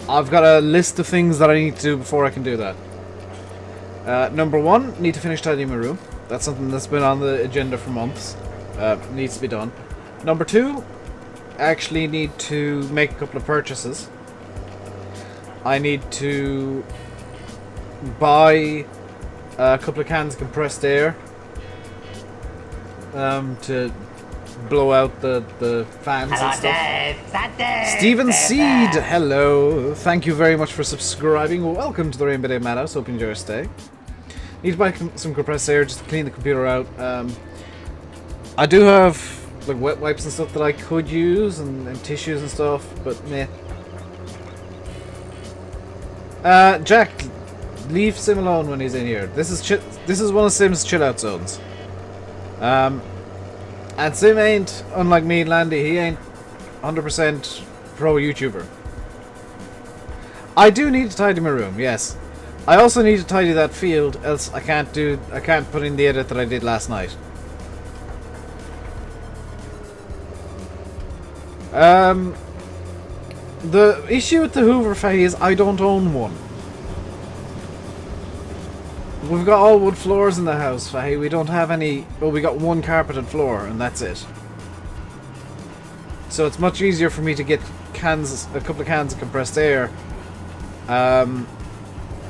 I've got a list of things that I need to do before I can do that. Number 1, need to finish tidying my room. That's something that's been on the agenda for months. Needs to be done. Number 2, I actually need to make a couple of purchases. I need to buy a couple of cans of compressed air to blow out the fans and stuff. Stephen Seed, hello. Thank you very much for subscribing. Welcome to the Rainbow Day Madhouse. Hope you enjoy your stay. Need to buy some compressed air just to clean the computer out. I do have like wet wipes and stuff that I could use and tissues and stuff, but meh. Jack, leave Sim alone when he's in here. This is one of Sim's chill out zones. And Sim ain't, unlike me and Landy, he ain't 100% pro YouTuber. I do need to tidy my room, yes. I also need to tidy that field, else I can't put in the edit that I did last night. The issue with the Hoover Faye is I don't own one. We've got all wood floors in the house, Faye. We don't have any... Well, we got one carpeted floor, and that's it. So it's much easier for me to get a couple of cans of compressed air. And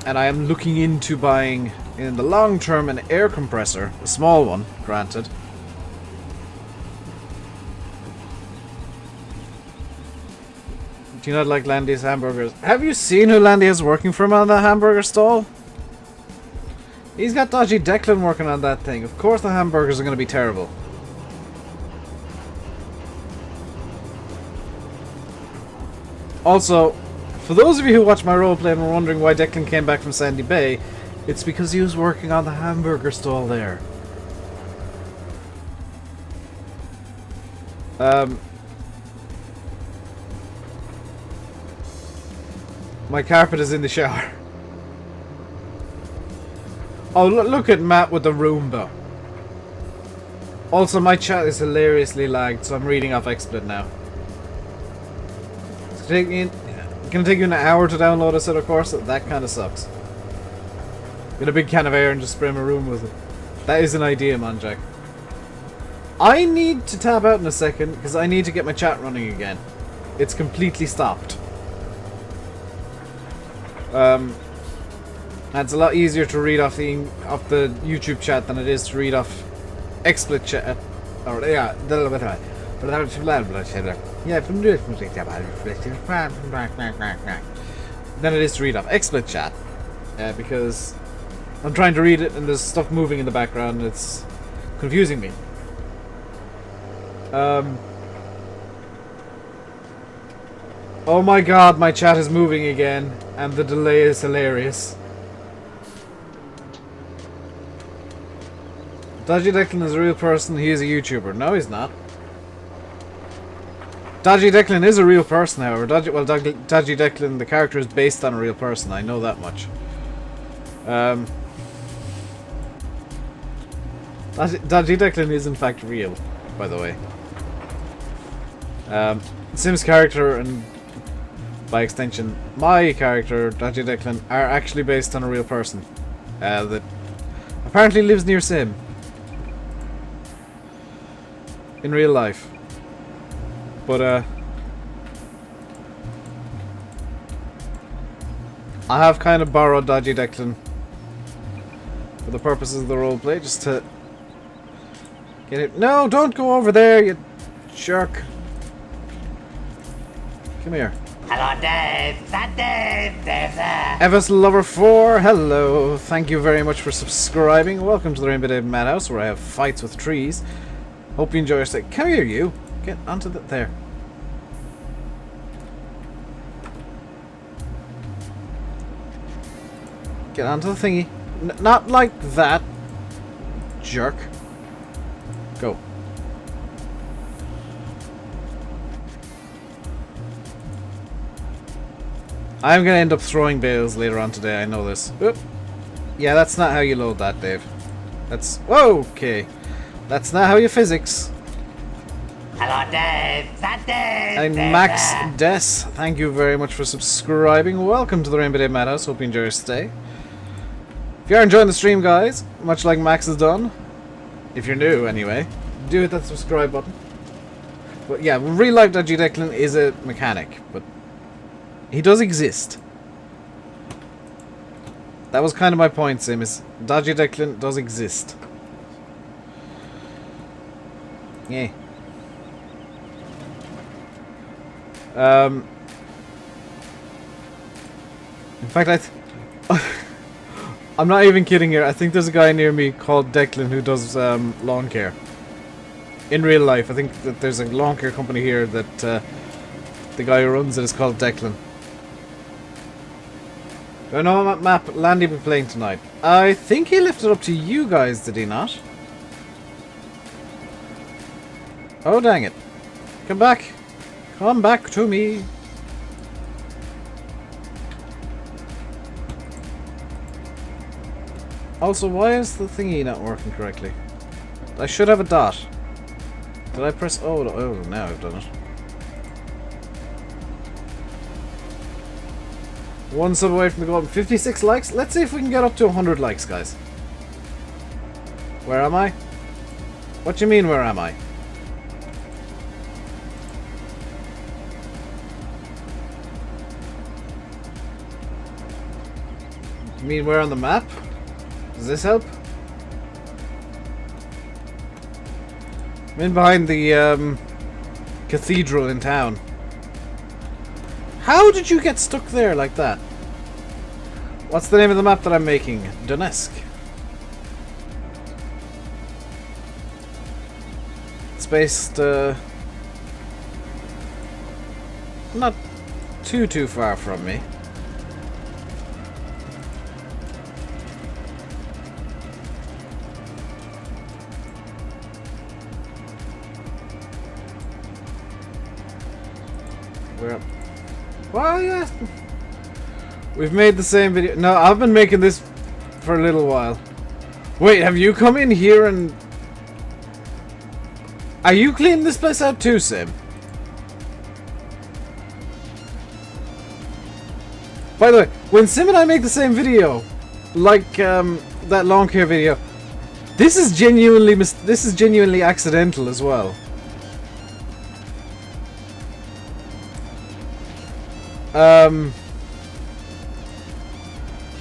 I am looking into buying, in the long term, an air compressor. A small one, granted. Do you not like Landy's hamburgers? Have you seen who Landy has working for him on the hamburger stall? He's got Dodgy Declan working on that thing. Of course the hamburgers are going to be terrible. Also, for those of you who watch my roleplay and were wondering why Declan came back from Sandy Bay, it's because he was working on the hamburger stall there. My carpet is in the shower. Oh, look at Matt with the Roomba. Also, my chat is hilariously lagged, so I'm reading off XSplit now. It's gonna take you an hour to download a set of course. That kind of sucks. Get a big can of air and just spray my room with it. That is an idea, man, Jack. I need to tab out in a second because I need to get my chat running again. It's completely stopped. It's a lot easier to read off the YouTube chat than it is to read off XSplit chat. Or yeah, than it is to read off XSplit chat, because I'm trying to read it and there's stuff moving in the background and it's confusing me. Oh my god, my chat is moving again and the delay is hilarious. Dodgy Declan is a real person, he is a YouTuber. No, he's not. Dodgy Declan is a real person, however. Dodgy Declan, the character, is based on a real person, I know that much. Dodgy Declan is in fact real, by the way. Sim's character, and by extension my character, Dodgy Declan, are actually based on a real person that apparently lives near Sim. In real life. But I have kind of borrowed Dodgy Declan for the purposes of the roleplay, just to get it. No, don't go over there, you jerk. Come here. Hello, Dave. That Dave. Dave there. Evis Lover 4, hello. Thank you very much for subscribing. Welcome to the Rainbow Dave Madhouse, where I have fights with trees. Hope you enjoy your stay. Come here, you. Get onto the... There. Get onto the thingy. Not like that. Jerk. Go. I'm gonna end up throwing bales later on today, I know this. Oop. Yeah, that's not how you load that, Dave. That's... Whoa, okay. That's not how you physics. Hello, Dave. That Dave. And Dave Max there. Des, thank you very much for subscribing. Welcome to the Rainbow Dave Madhouse. Hope you enjoy your stay. If you are enjoying the stream, guys, much like Max has done, if you're new anyway, do hit that subscribe button. But yeah, real life Dodgy Declan is a mechanic, but he does exist. That was kind of my point, Sim, is Dodgy Declan does exist. Yeah. In fact, I'm not even kidding here. I think there's a guy near me called Declan who does lawn care. In real life, I think that there's a lawn care company here that the guy who runs it is called Declan. Do I know what map Landy will be playing tonight? I think he left it up to you guys, did he not? Oh, dang it. Come back. Come back to me. Also, why is the thingy not working correctly? I should have a dot. Did I press... Oh, now I've done it. One sub away from the goal. 56 likes. Let's see if we can get up to 100 likes, guys. Where am I? What do you mean, where am I? You mean where on the map? Does this help? I'm in behind the cathedral in town. How did you get stuck there like that? What's the name of the map that I'm making? Donetsk. It's based not too far from me. Where? Well, yeah. We've made the same video. No, I've been making this for a little while. Wait, have you come in here and... Are you cleaning this place out too, Sim? By the way, when Sim and I make the same video, like that lawn care video, this is genuinely accidental as well.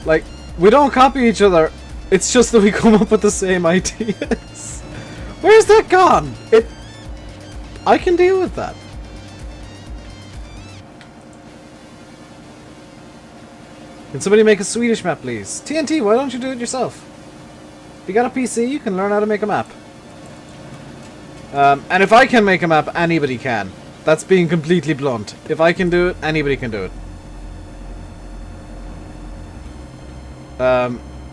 Like, we don't copy each other. It's just that we come up with the same ideas. Where's that gone? I can deal with that. Can somebody make a Swedish map, please? TNT, why don't you do it yourself? If you got a PC, you can learn how to make a map. And if I can make a map, anybody can. That's being completely blunt. If I can do it, anybody can do it.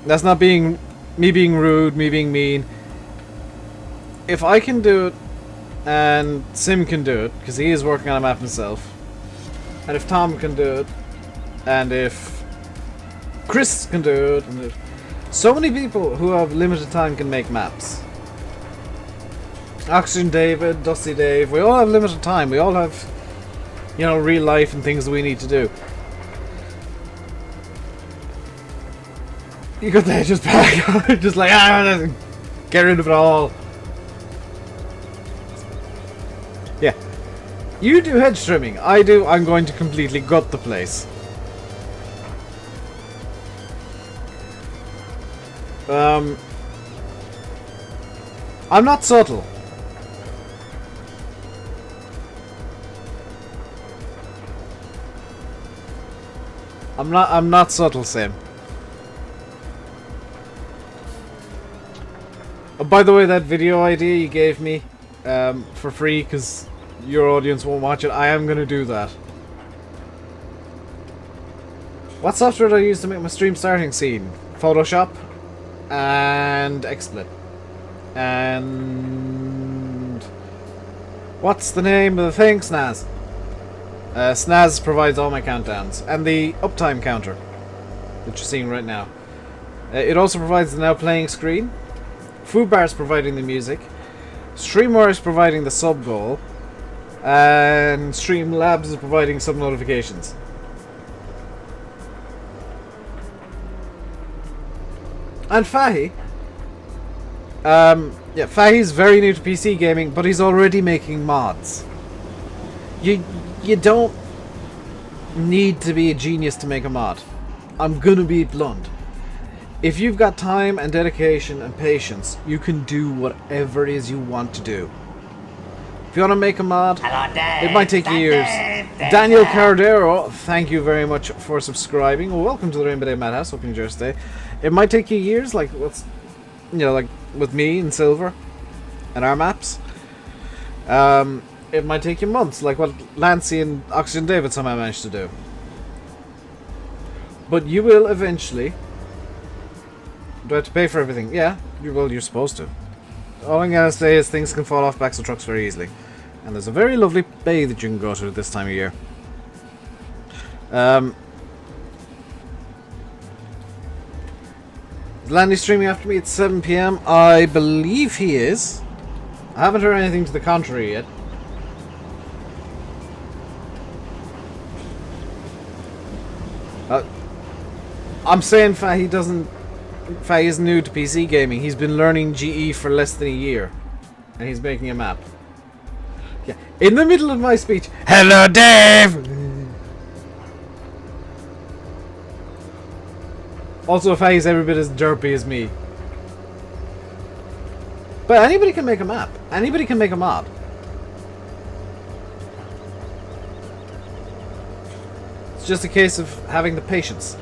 That's not me being rude, me being mean. If I can do it, and Sim can do it, because he is working on a map himself, and if Tom can do it, and if Chris can do it, and if so many people who have limited time can make maps. Oxygendavid, Dusty Dave, we all have limited time. We all have, you know, real life and things that we need to do. You got the hedges back. Just like, get rid of it all. Yeah. You do hedge trimming. I'm going to completely gut the place. I'm not subtle. I'm not subtle, Sam. Oh, by the way, that video idea you gave me for free because your audience won't watch it, I am going to do that. What software do I use to make my stream starting scene? Photoshop and XSplit. And what's the name of the thing? Snaz. Snaz provides all my countdowns and the uptime counter that you're seeing right now. It also provides the now playing screen. Foodbar is providing the music. Streamware is providing the sub goal. And Streamlabs is providing some notifications. And Fahy. Yeah, Fahy's very new to PC gaming, but he's already making mods. You don't need to be a genius to make a mod. I'm gonna be blunt. If you've got time and dedication and patience, you can do whatever it is you want to do. If you want to make a mod, it might take years. Daniel Cardero, thank you very much for subscribing. Well, welcome to the Rainbow Day Madhouse. Hope you enjoy your stay. It might take you years, like like with me and Silver and our maps. It might take you months, like what Lancey and Oxygendavid somehow managed to do. But you will eventually. Do I have to pay for everything? Yeah, you're supposed to. All I'm gonna say is things can fall off backs of trucks very easily. And there's a very lovely bay that you can go to this time of year. Is Landy streaming after me at 7 PM? I believe he is. I haven't heard anything to the contrary yet. I'm saying he doesn't. He isn't new to PC gaming. He's been learning GE for less than a year, and he's making a map. Yeah, in the middle of my speech. Hello, Dave. Also, Faye's every bit as derpy as me. But anybody can make a map. Anybody can make a mod. It's just a case of having the patience.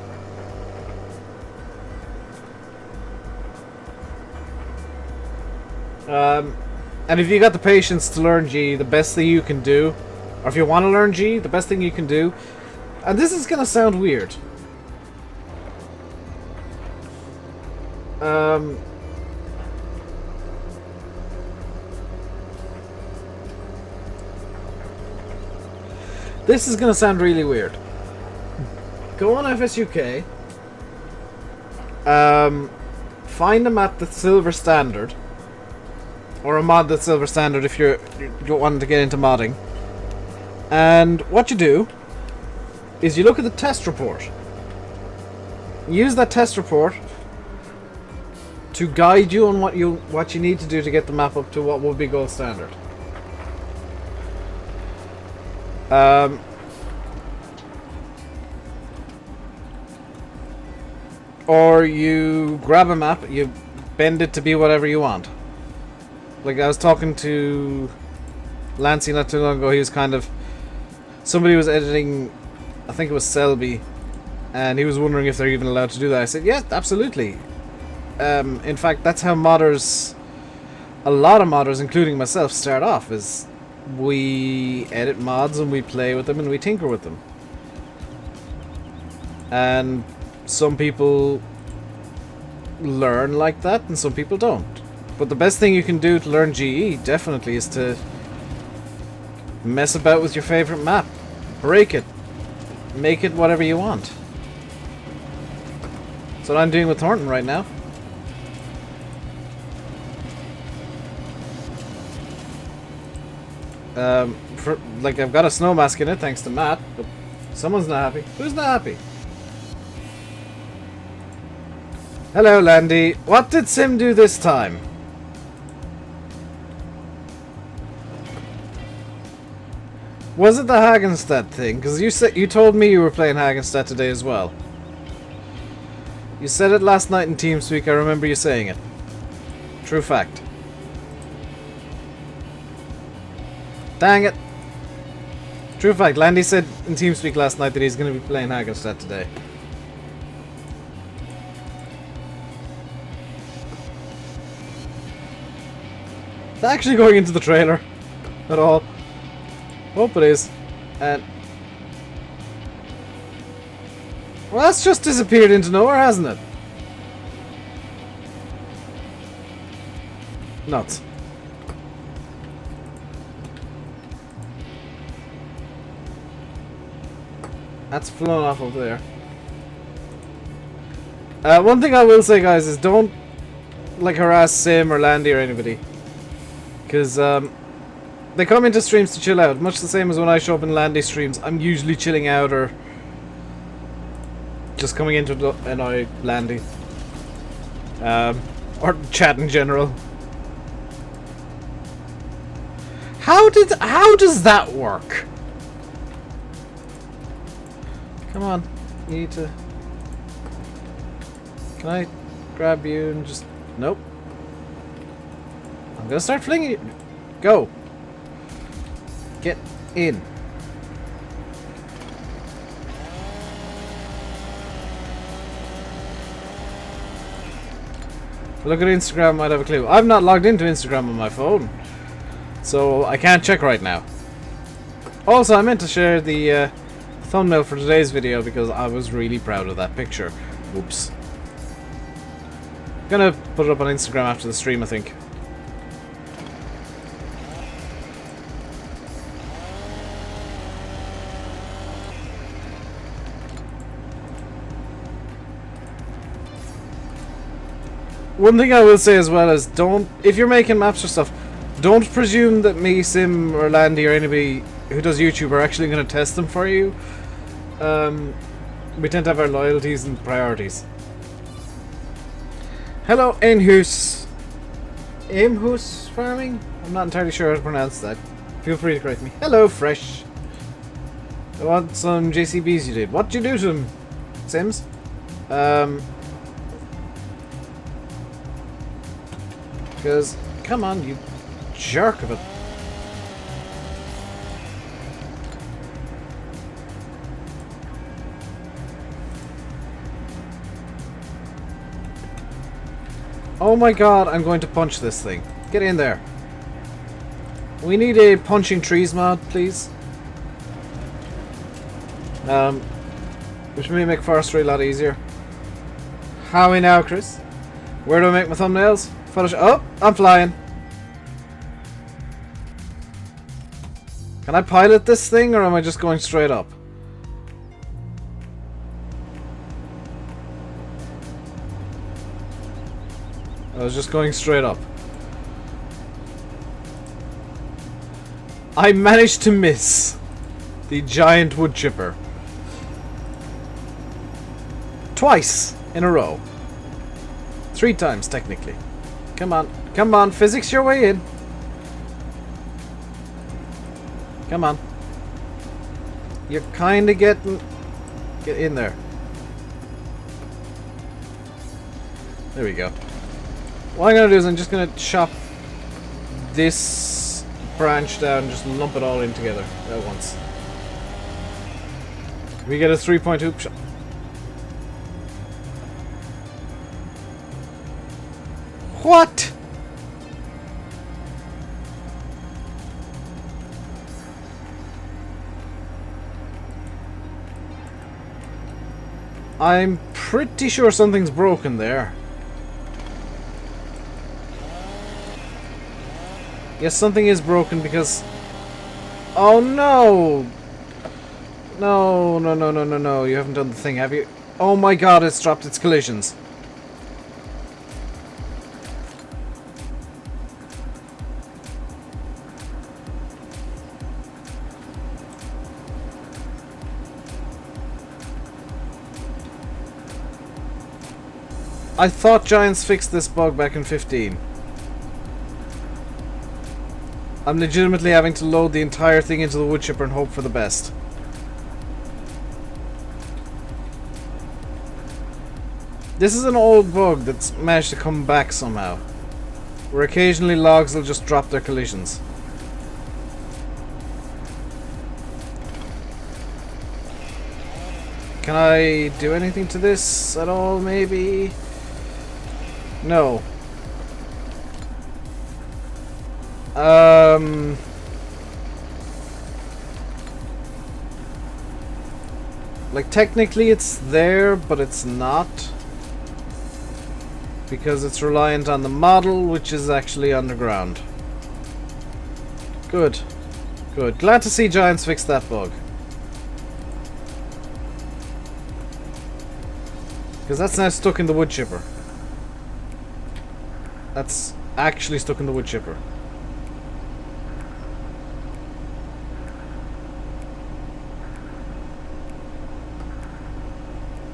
And if you got the patience to learn G, the best thing you can do, or if you want to learn G, the best thing you can do, and this is gonna sound weird. This is gonna sound really weird. Go on FSUK. Find a map that's Silver Standard. Or a mod that's Silver Standard if you want to get into modding. And what you do is you look at the test report. Use that test report to guide you on what you need to do to get the map up to what would be gold standard. Or you grab a map, you bend it to be whatever you want. Like, I was talking to Lancey not too long ago. He was kind of... Somebody was editing, I think it was Selby, and he was wondering if they're even allowed to do that. I said, yes, absolutely. In fact, that's how modders... A lot of modders, including myself, start off, is we edit mods and we play with them and we tinker with them. And some people learn like that and some people don't. But the best thing you can do to learn GE, definitely, is to mess about with your favorite map. Break it. Make it whatever you want. That's what I'm doing with Thornton right now. I've got a snow mask in it, thanks to Matt, but someone's not happy. Who's not happy? Hello, Landy. What did Sim do this time? Was it the Hagenstadt thing? Because you told me you were playing Hagenstadt today as well. You said it last night in TeamSpeak. I remember you saying it. True fact. Dang it. True fact. Landy said in TeamSpeak last night that he's going to be playing Hagenstadt today. Is that actually going into the trailer at all? Hope it is. And well, that's just disappeared into nowhere, hasn't it? Nuts. That's flown off over there. One thing I will say, guys, is don't like harass Sim or Landy or anybody, because they come into streams to chill out, much the same as when I show up in Landy streams. I'm usually chilling out or just coming in to annoy Landy. Or chat in general. How does that work? Come on, you need to... Can I grab you and just... Nope. I'm gonna start flinging you. Go. Get in. Look at Instagram, I might have a clue. I'm not logged into Instagram on my phone, so I can't check right now. Also, I meant to share the thumbnail for today's video because I was really proud of that picture. Oops. Gonna put it up on Instagram after the stream, I think. One thing I will say as well is don't, if you're making maps or stuff, don't presume that me, Sim, or Landy, or anybody who does YouTube are actually going to test them for you. We tend to have our loyalties and priorities. Hello, Aimhouse Farming? I'm not entirely sure how to pronounce that. Feel free to correct me. Hello, Fresh. I want some JCBs you did. What did you do to them, Sims? Because, come on, you jerk of it. Oh my god, I'm going to punch this thing. Get in there. We need a punching trees mod, please. Which may make forestry a lot easier. Howie now, Chris? Where do I make my thumbnails? Photoshop. Oh, I'm flying. Can I pilot this thing, or am I just going straight up? I was just going straight up. I managed to miss the giant wood chipper. Twice in a row. 3 times, technically. Come on. Come on, physics your way in. Come on. You're kinda getting... Get in there. There we go. What I'm gonna do is I'm just gonna chop this branch down and just lump it all in together at once. We get a 3-point hoop shot. What? I'm pretty sure something's broken there. Yes, something is broken because... Oh no! No, no, no, no, no, no. You haven't done the thing, have you? Oh my god, it's dropped its collisions. I thought Giants fixed this bug back in 15. I'm legitimately having to load the entire thing into the wood chipper and hope for the best. This is an old bug that's managed to come back somehow, where occasionally logs will just drop their collisions. Can I do anything to this at all, maybe? No. Like, technically it's there, but it's not. Because it's reliant on the model, which is actually underground. Good. Good. Glad to see Giants fix that bug. Because that's now stuck in the wood chipper. That's actually stuck in the wood chipper.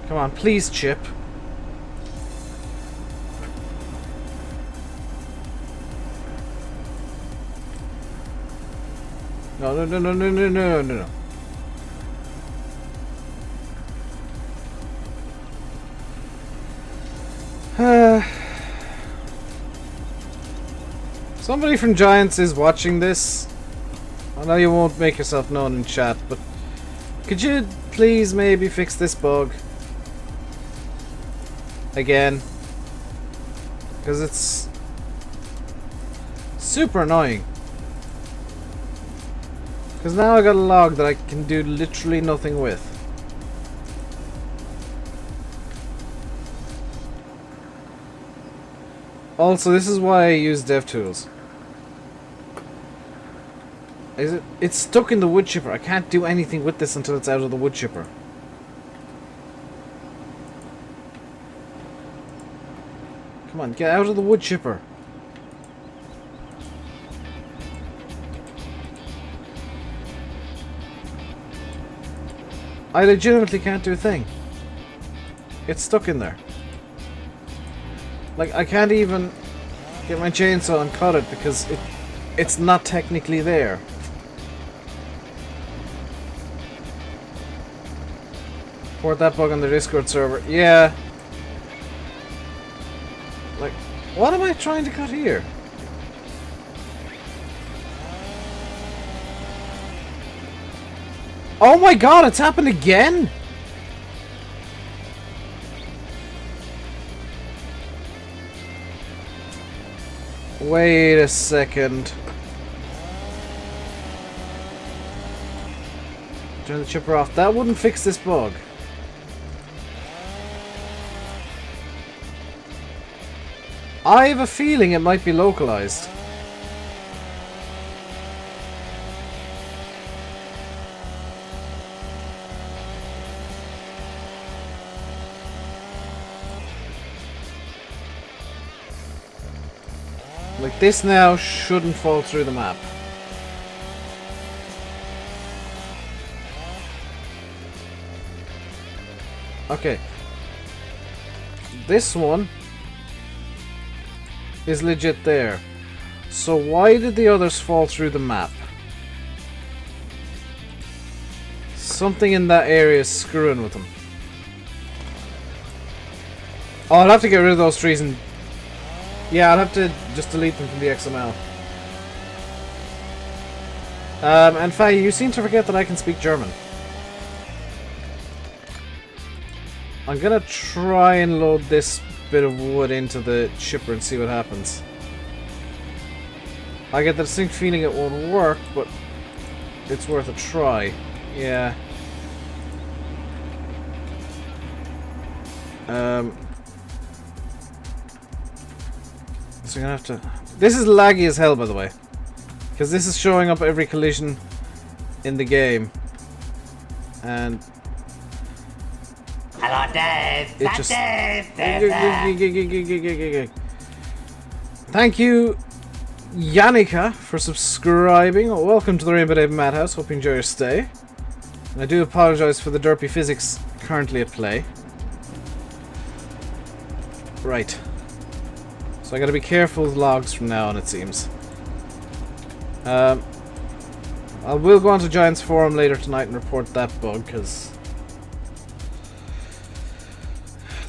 Come on, please, chip. No, no, no, no, no, no, no, no, no. Somebody from Giants is watching this. I know you won't make yourself known in chat, but could you please maybe fix this bug? Again. Because it's super annoying. Because now I got a log that I can do literally nothing with. Also, this is why I use DevTools. It's stuck in the wood chipper. I can't do anything with this until it's out of the wood chipper. Come Come on, get out of the wood chipper. I legitimately can't do a thing. It's stuck in there. Like, I can't even get my chainsaw and cut it because it's not technically there. Report that bug on the Discord server. Yeah. Like, what am I trying to cut here? Oh my god, it's happened again? Wait a second. Turn the chipper off. That wouldn't fix this bug. I have a feeling it might be localized. Like, this now shouldn't fall through the map. Okay. This one is legit there. So why did the others fall through the map? Something in that area is screwing with them. Oh, I'll have to get rid of those trees and... Yeah, I'll have to just delete them from the XML. And Faye, you seem to forget that I can speak German. I'm gonna try and load this bit of wood into the chipper and see what happens. I get the distinct feeling it won't work, but it's worth a try. Yeah. So you're gonna have to... This is laggy as hell, by the way. Because this is showing up every collision in the game. And... Hello, Dave. It just... Dave. Thank you, Yannicka, for subscribing. Welcome to the Rainbow Dave Madhouse. Hope you enjoy your stay. And I do apologise for the derpy physics currently at play. Right. So I gotta be careful with logs from now on, it seems. I will go on to Giants Forum later tonight and report that bug, because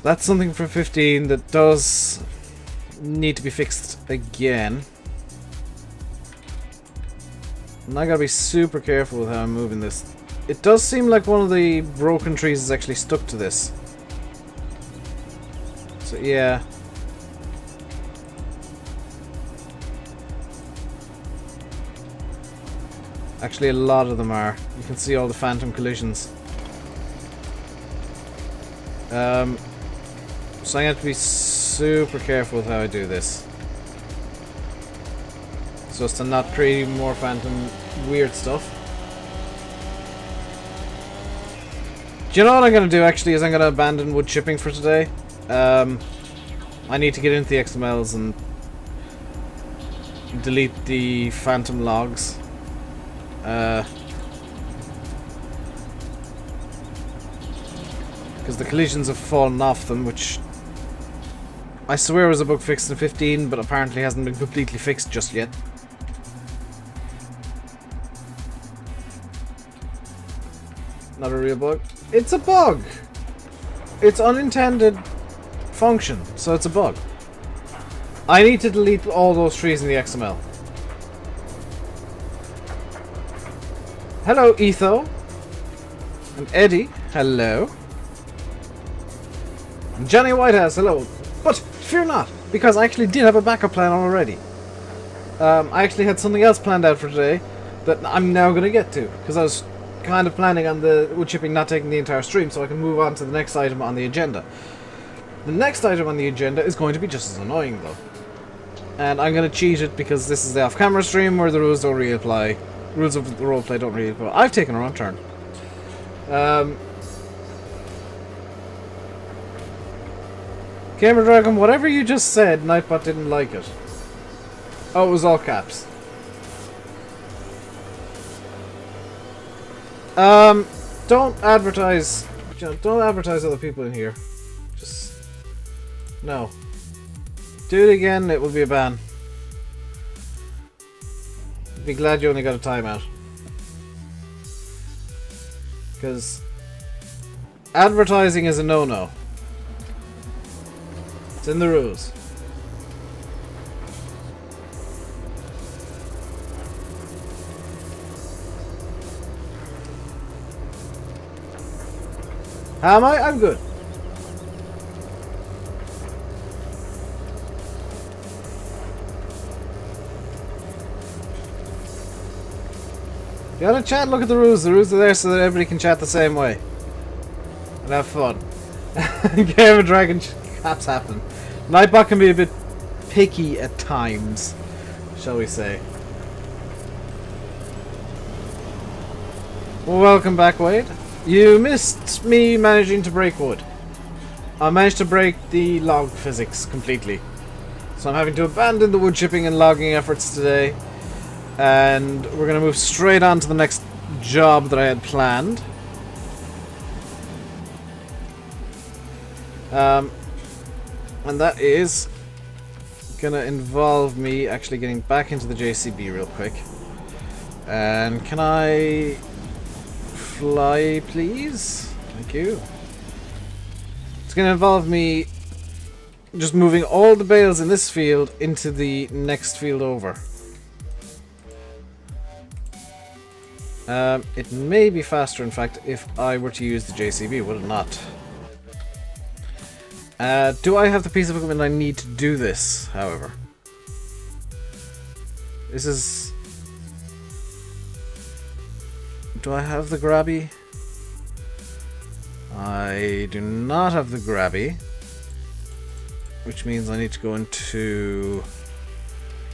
that's something from 15 that does need to be fixed again. And I gotta be super careful with how I'm moving this. It does seem like one of the broken trees is actually stuck to this. So yeah. Actually, a lot of them are. You can see all the phantom collisions. So I'm going to have to be super careful with how I do this. So as to not create even more phantom weird stuff. Do you know what I'm going to do actually is I'm going to abandon wood chipping for today. I need to get into the XMLs and delete the phantom logs. Because the collisions have fallen off them, which I swear was a bug fixed in 15, but apparently hasn't been completely fixed just yet. Not a real bug. It's a bug! It's unintended function, so it's a bug. I need to delete all those trees in the XML. Hello, Etho. And Eddie, hello. And Johnny Whitehouse, hello. But fear not, because I actually did have a backup plan already. I actually had something else planned out for today that I'm now going to get to, because I was kind of planning on the wood chipping not taking the entire stream, so I can move on to the next item on the agenda. The next item on the agenda is going to be just as annoying, though. And I'm going to cheat it because this is the off-camera stream where the rules don't really apply. Rules of the roleplay don't really apply. I've taken a wrong turn. Gamer Dragon, whatever you just said, Nightbot didn't like it. Oh, it was all caps. Don't advertise. Don't advertise other people in here. Just no. Do it again, it will be a ban. Be glad you only got a timeout. Because advertising is a no-no. It's in the rules. How am I? I'm good. You gotta chat, look at the rules. The rules are there so that everybody can chat the same way. And have fun. Game of Dragon caps happen. Nightbot can be a bit picky at times, shall we say. Welcome back, Wade. You missed me managing to break wood. I managed to break the log physics completely. So I'm having to abandon the wood chipping and logging efforts today. And we're going to move straight on to the next job that I had planned. And that is going to involve me actually getting back into the JCB real quick. And can I fly, please? Thank you. It's going to involve me just moving all the bales in this field into the next field over. It may be faster, in fact, if I were to use the JCB, would it not? Do I have the piece of equipment I need to do this, however? This is... Do I have the grabby? I do not have the grabby. Which means I need to go into...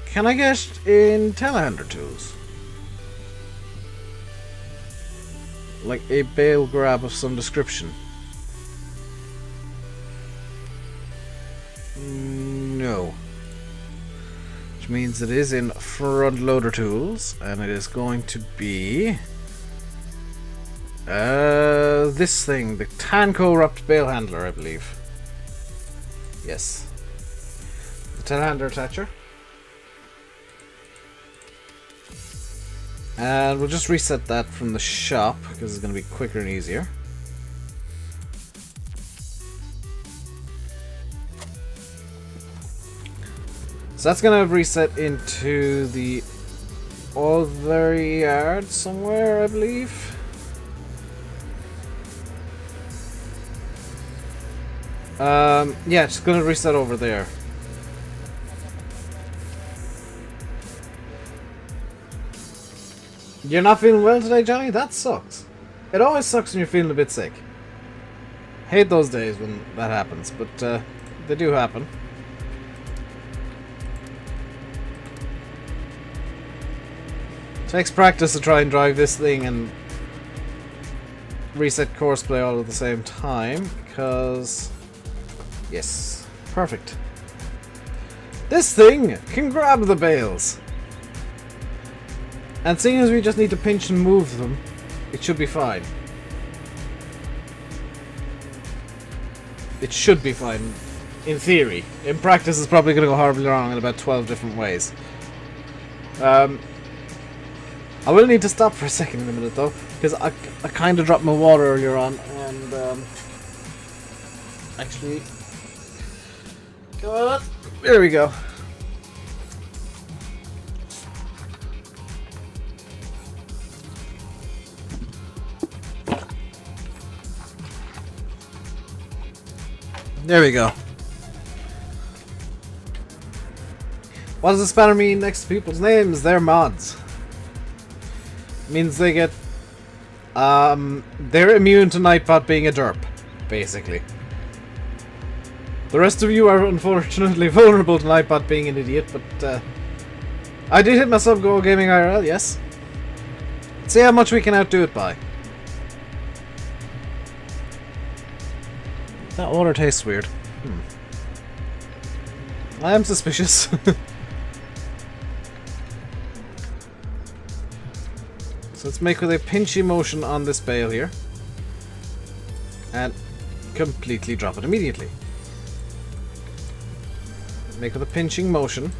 Can I get in telehandler tools? Like a bale grab of some description. No. Which means it is in front loader tools, and it is going to be this thing, the Tanco wrapped bale handler, I believe. Yes. The telehandler attacher. And we'll just reset that from the shop, because it's going to be quicker and easier. So that's going to reset into the other yard somewhere, I believe. Yeah, it's going to reset over there. You're not feeling well today, Johnny? That sucks. It always sucks when you're feeling a bit sick. Hate those days when that happens, but they do happen. Takes practice to try and drive this thing and reset course play all at the same time, because... Yes, perfect. This thing can grab the bales. And seeing as we just need to pinch and move them, it should be fine. It should be fine, in theory. In practice, it's probably going to go horribly wrong in about 12 different ways. I will need to stop for a second in a minute, though, because I kind of dropped my water earlier on, and actually, come on, there we go. There we go. What does the spanner mean next to people's names? They're mods. It means they get... they're immune to Nightbot being a derp, basically. The rest of you are unfortunately vulnerable to Nightbot being an idiot, but I did hit my sub-goal gaming IRL, yes. Let's see how much we can outdo it by. That water tastes weird. I am suspicious. So let's make with a pinchy motion on this bale here. And completely drop it immediately. Make with a pinching motion.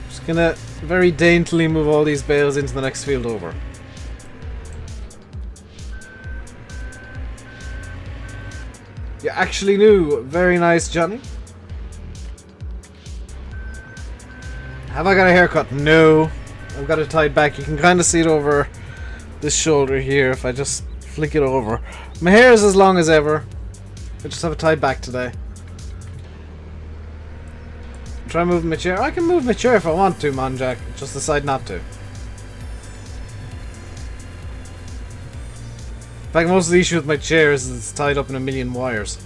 Just gonna very daintily move all these bales into the next field over. You actually knew. Very nice, Johnny. Have I got a haircut? No. I've got it tied back. You can kind of see it over this shoulder here if I just flick it over. My hair is as long as ever. I just have it tied back today. Try moving my chair. I can move my chair if I want to, Monjack. Just decide not to. In fact, most of the issue with my chair is it's tied up in a million wires.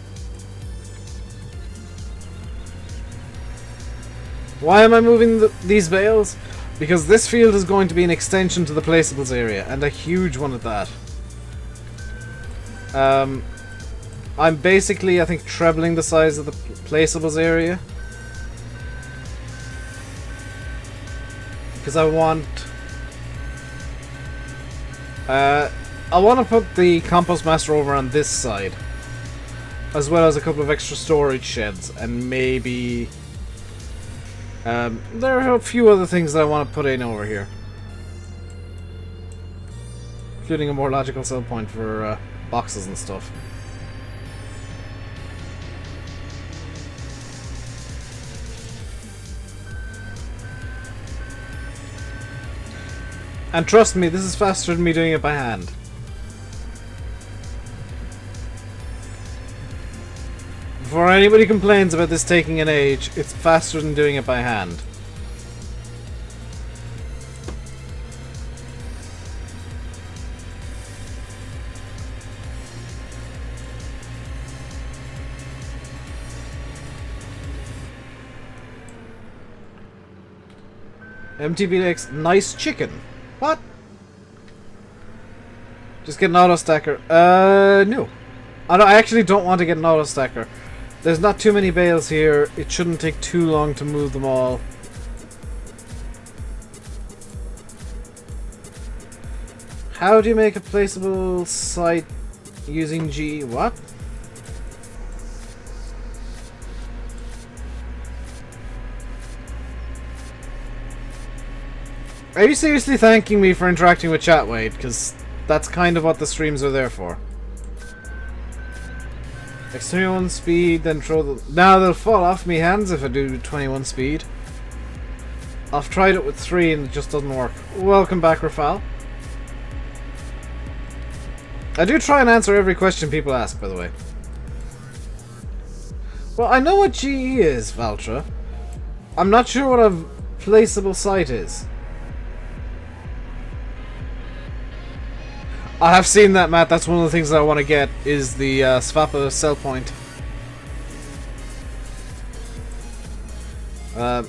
Why am I moving these bales? Because this field is going to be an extension to the placeables area, and a huge one at that. I'm basically, I think, trebling the size of the placeables area. Because I want to put the compost master over on this side, as well as a couple of extra storage sheds, and maybe there are a few other things that I want to put in over here, including a more logical sell point for boxes and stuff. And trust me, this is faster than me doing it by hand. Before anybody complains about this taking an age, it's faster than doing it by hand. MTBX, nice chicken. What? Just get an auto stacker. No. I actually don't want to get an auto stacker. There's not too many bales here. It shouldn't take too long to move them all. How do you make a placeable site using G? What? Are you seriously thanking me for interacting with chat, Wade? Because that's kind of what the streams are there for. X21 speed, then throw the... Now they'll fall off me hands if I do 21 speed. I've tried it with 3 and it just doesn't work. Welcome back, Rafal. I do try and answer every question people ask, by the way. Well, I know what GE is, Valtra. I'm not sure what a placeable site is. I have seen that, Matt. That's one of the things that I want to get, is the Svapa sell point. I've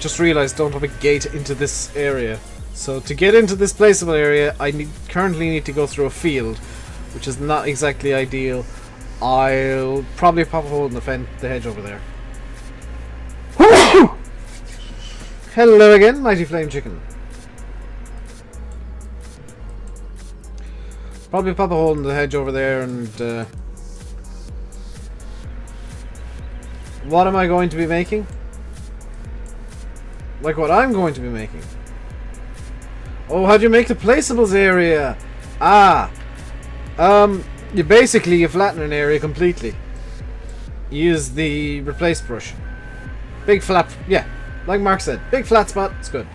just realized, don't have a gate into this area. So to get into this placeable area, I currently need to go through a field, which is not exactly ideal. I'll probably pop a hole in the hedge over there. Hello again, Mighty Flame Chicken. Probably pop a hole in the hedge over there and... what am I going to be making? Like what I'm going to be making. Oh, how do you make the placeables area? Ah! You flatten an area completely. Use the replace brush. Big flat... Yeah, like Mark said. Big flat spot, it's good.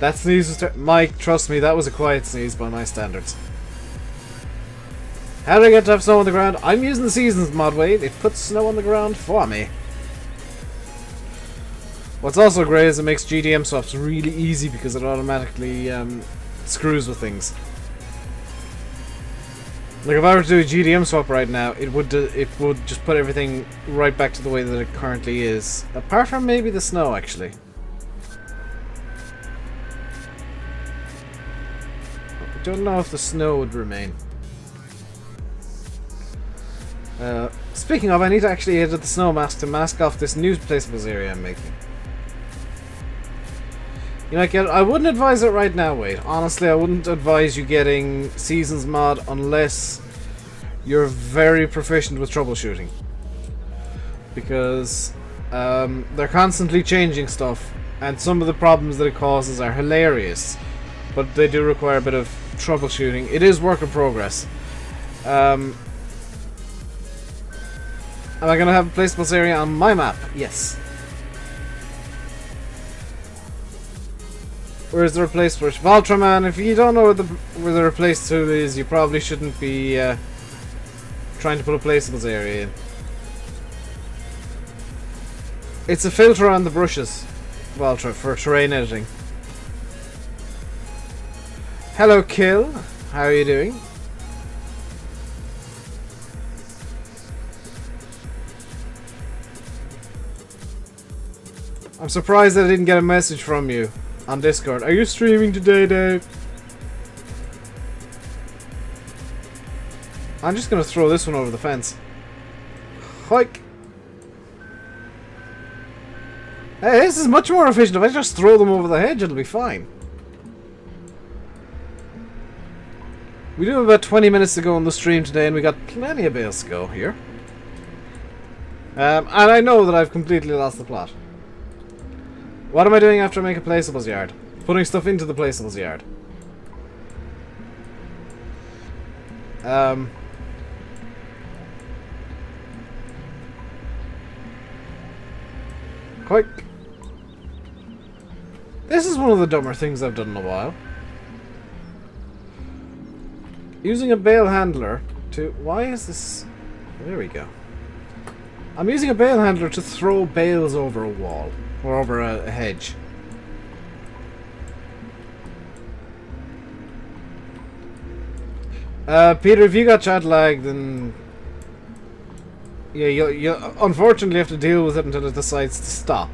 That sneeze was... Mike, trust me, that was a quiet sneeze by my standards. How did I get to have snow on the ground? I'm using the Seasons mod, Wade. It puts snow on the ground for me. What's also great is it makes GDM swaps really easy because it automatically screws with things. Like if I were to do a GDM swap right now, it would just put everything right back to the way that it currently is. Apart from maybe the snow, actually. don't know if the snow would remain. Speaking of, I need to actually edit the snow mask to mask off this new placeables area I'm making. You might get it. I wouldn't advise it right now, Wade. Honestly, I wouldn't advise you getting Seasons mod unless you're very proficient with troubleshooting. Because they're constantly changing stuff, and some of the problems that it causes are hilarious. But they do require a bit of troubleshooting. It is work in progress. Am I going to have a placeables area on my map? Yes. Where's the replace switch? Voltraman, if you don't know where the replace tool is, you probably shouldn't be trying to put a placeables area in. It's a filter on the brushes, Valtra, for terrain editing. Hello, Kill. How are you doing? I'm surprised that I didn't get a message from you on Discord. Are you streaming today, Dave? I'm just gonna throw this one over the fence. Hike. Hey, this is much more efficient. If I just throw them over the hedge, it'll be fine. We do have about 20 minutes to go on the stream today, and we got plenty of bales to go here. And I know that I've completely lost the plot. What am I doing after I make a placeables yard? Putting stuff into the placeables yard. Quick. This is one of the dumber things I've done in a while. Using a bale handler to... Why is this... There we go. I'm using a bale handler to throw bales over a wall. Or over a hedge. Peter, if you got chat lag, then... Yeah, you unfortunately have to deal with it until it decides to stop.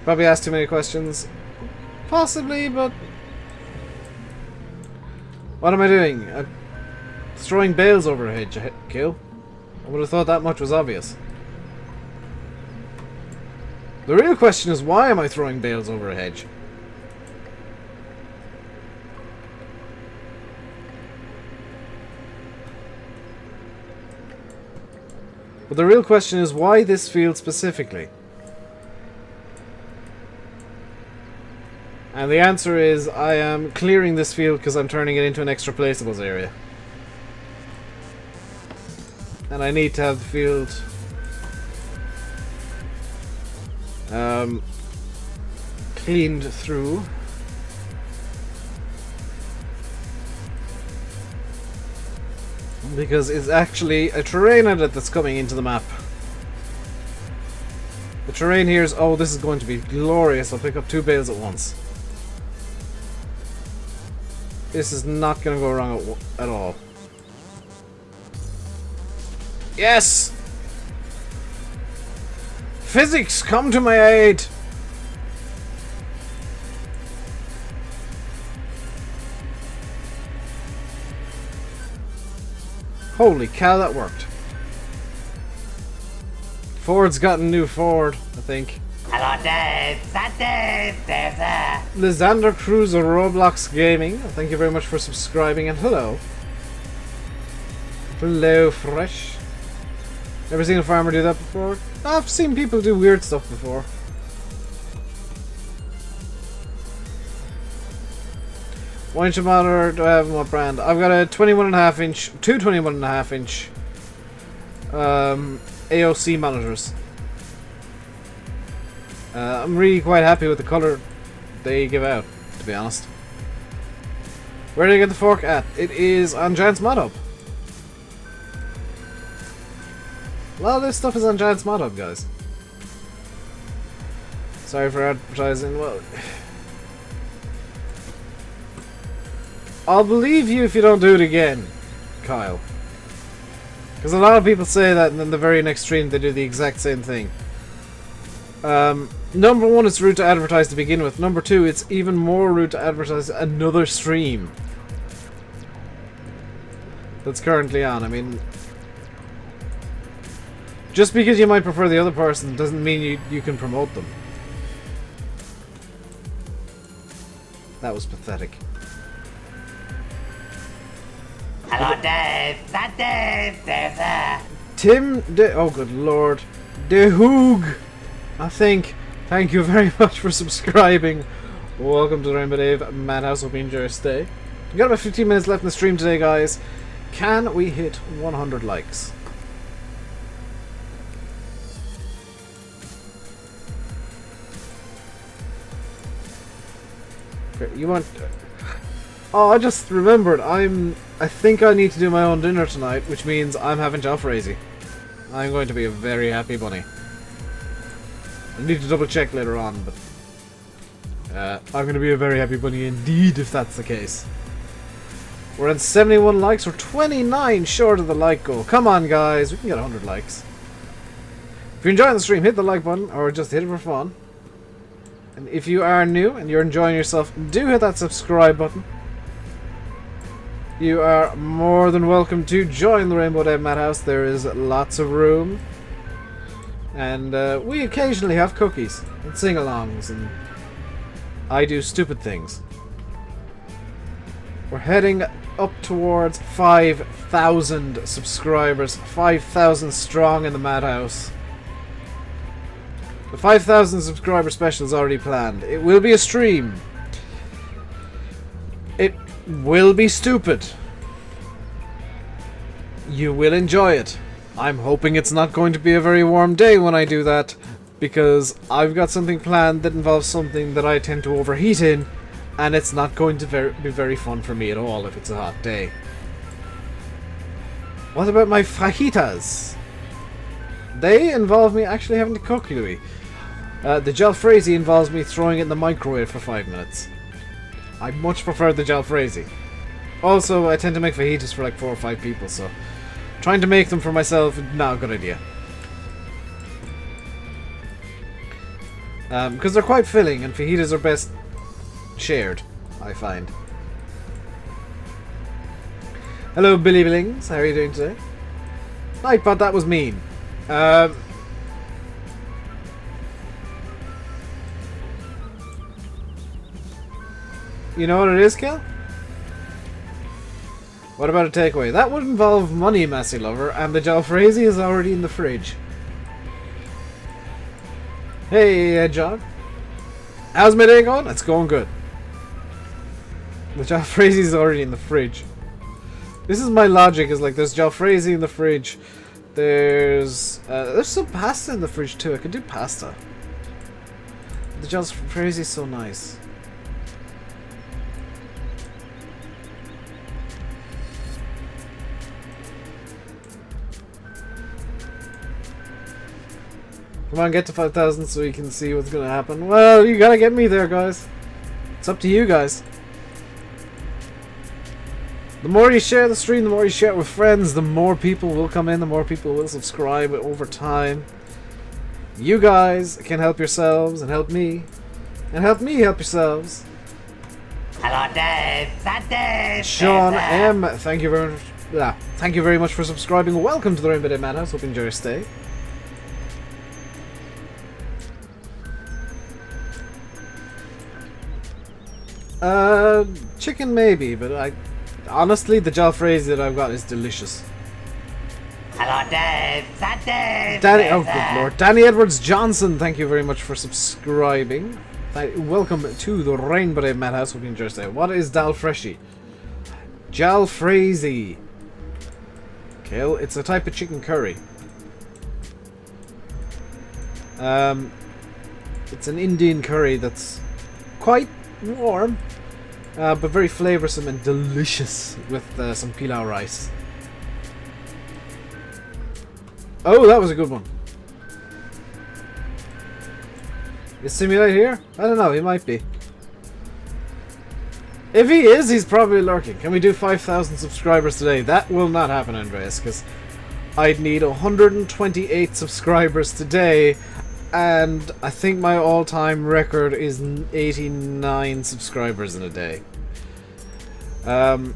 Probably asked too many questions. Possibly, but... What am I doing? Throwing bales over a hedge, Kill. I would have thought that much was obvious. The real question is, why am I throwing bales over a hedge? But the real question is, why this field specifically? And the answer is, I am clearing this field because I'm turning it into an extra placeables area. And I need to have the field cleaned through. Because it's actually a terrain edit that's coming into the map. The terrain here is... Oh, this is going to be glorious. I'll pick up 2 bales at once. This is not going to go wrong at all. Yes! Physics, come to my aid! Holy cow, that worked. Ford's got a new Ford, I think. Hello, Dave. That Dave. Dave there. Lysander Cruz of Roblox Gaming, thank you very much for subscribing, and hello. Hello, Fresh. Never seen a farmer do that before? I've seen people do weird stuff before. What inch monitor do I have in what brand? I've got a 21.5 inch, two 21.5 inch AOC monitors. I'm really quite happy with the colour they give out, to be honest. Where did I get the fork at? It is on Giant's Mod Hub. A lot of this stuff is on Giant's Mod Hub, guys. Sorry for advertising. Well, I'll believe you if you don't do it again, Kyle. Because a lot of people say that, and then the very next stream they do the exact same thing. Number one, it's rude to advertise to begin with. Number two, it's even more rude to advertise another stream that's currently on. I mean, just because you might prefer the other person doesn't mean you can promote them. That was pathetic. Hello, Dave. That Dave. Dave there. Tim De... Oh, good lord. De Hoog, I think. Thank you very much for subscribing. Welcome to the Rainbow Dave Madhouse. Hope you enjoy your stay. We've got about 15 minutes left in the stream today, guys. Can we hit 100 likes? Okay, you want... Oh, I just remembered. I think I need to do my own dinner tonight, which means I'm having jalfrezi. I'm going to be a very happy bunny. I need to double check later on, but I'm going to be a very happy bunny indeed if that's the case. We're at 71 likes. We're 29 short of the like goal. Come on, guys. We can get 100 likes. If you're enjoying the stream, hit the like button or just hit it for fun. And if you are new and you're enjoying yourself, do hit that subscribe button. You are more than welcome to join the Rainbow Dave Madhouse. There is lots of room. And we occasionally have cookies and sing-alongs, and I do stupid things. We're heading up towards 5,000 subscribers, 5,000 strong in the Madhouse. The 5,000 subscriber special is already planned. It will be a stream. It will be stupid. You will enjoy it. I'm hoping it's not going to be a very warm day when I do that, because I've got something planned that involves something that I tend to overheat in, and it's not going to be very fun for me at all if it's a hot day. What about my fajitas? They involve me actually having to cook, Louis. The jalfrezi involves me throwing it in the microwave for 5 minutes. I much prefer the jalfrezi. Also, I tend to make fajitas for like 4 or 5 people, so trying to make them for myself, not a good idea. Because they're quite filling, and fajitas are best shared, I find. Hello, Billy Billings. How are you doing today? Nightbot, that was mean. You know what it is, Kel? What about a takeaway? That would involve money, Massey Lover, and the jalfrezi is already in the fridge. Hey, John. How's my day going? It's going good. The jalfrezi is already in the fridge. This is my logic, is like, there's jalfrezi in the fridge. There's some pasta in the fridge too. I could do pasta. The jalfrezi is so nice. Come on, get to 5,000 so we can see what's gonna happen. Well, you gotta get me there, guys. It's up to you guys. The more you share the stream, the more you share it with friends, the more people will come in, the more people will subscribe over time. You guys can help yourselves and help me. And help me help yourselves. Hello, Dave. That Dave. Sean Dave M, thank you very much. Thank you very much for subscribing. Welcome to the Rainbow Dave Madhouse. Hope you enjoy your stay. Chicken maybe, but honestly, the jalfrezi that I've got is delicious. Hello, Dave. That Dave. Danny, oh good lord, Danny Edwards Johnson, thank you very much for subscribing. Welcome to the Rainbow Dave Madhouse. Hope you enjoy your stay. What is jalfrezi? Jalfrezi. Okay, well, it's a type of chicken curry. It's an Indian curry that's quite warm, but very flavoursome and delicious with some pilau rice. Oh, that was a good one. Is Simulate here? I don't know, he might be. If he is, he's probably lurking. Can we do 5,000 subscribers today? That will not happen, Andreas, because I'd need 128 subscribers today, And I think my all-time record is 89 subscribers in a day. And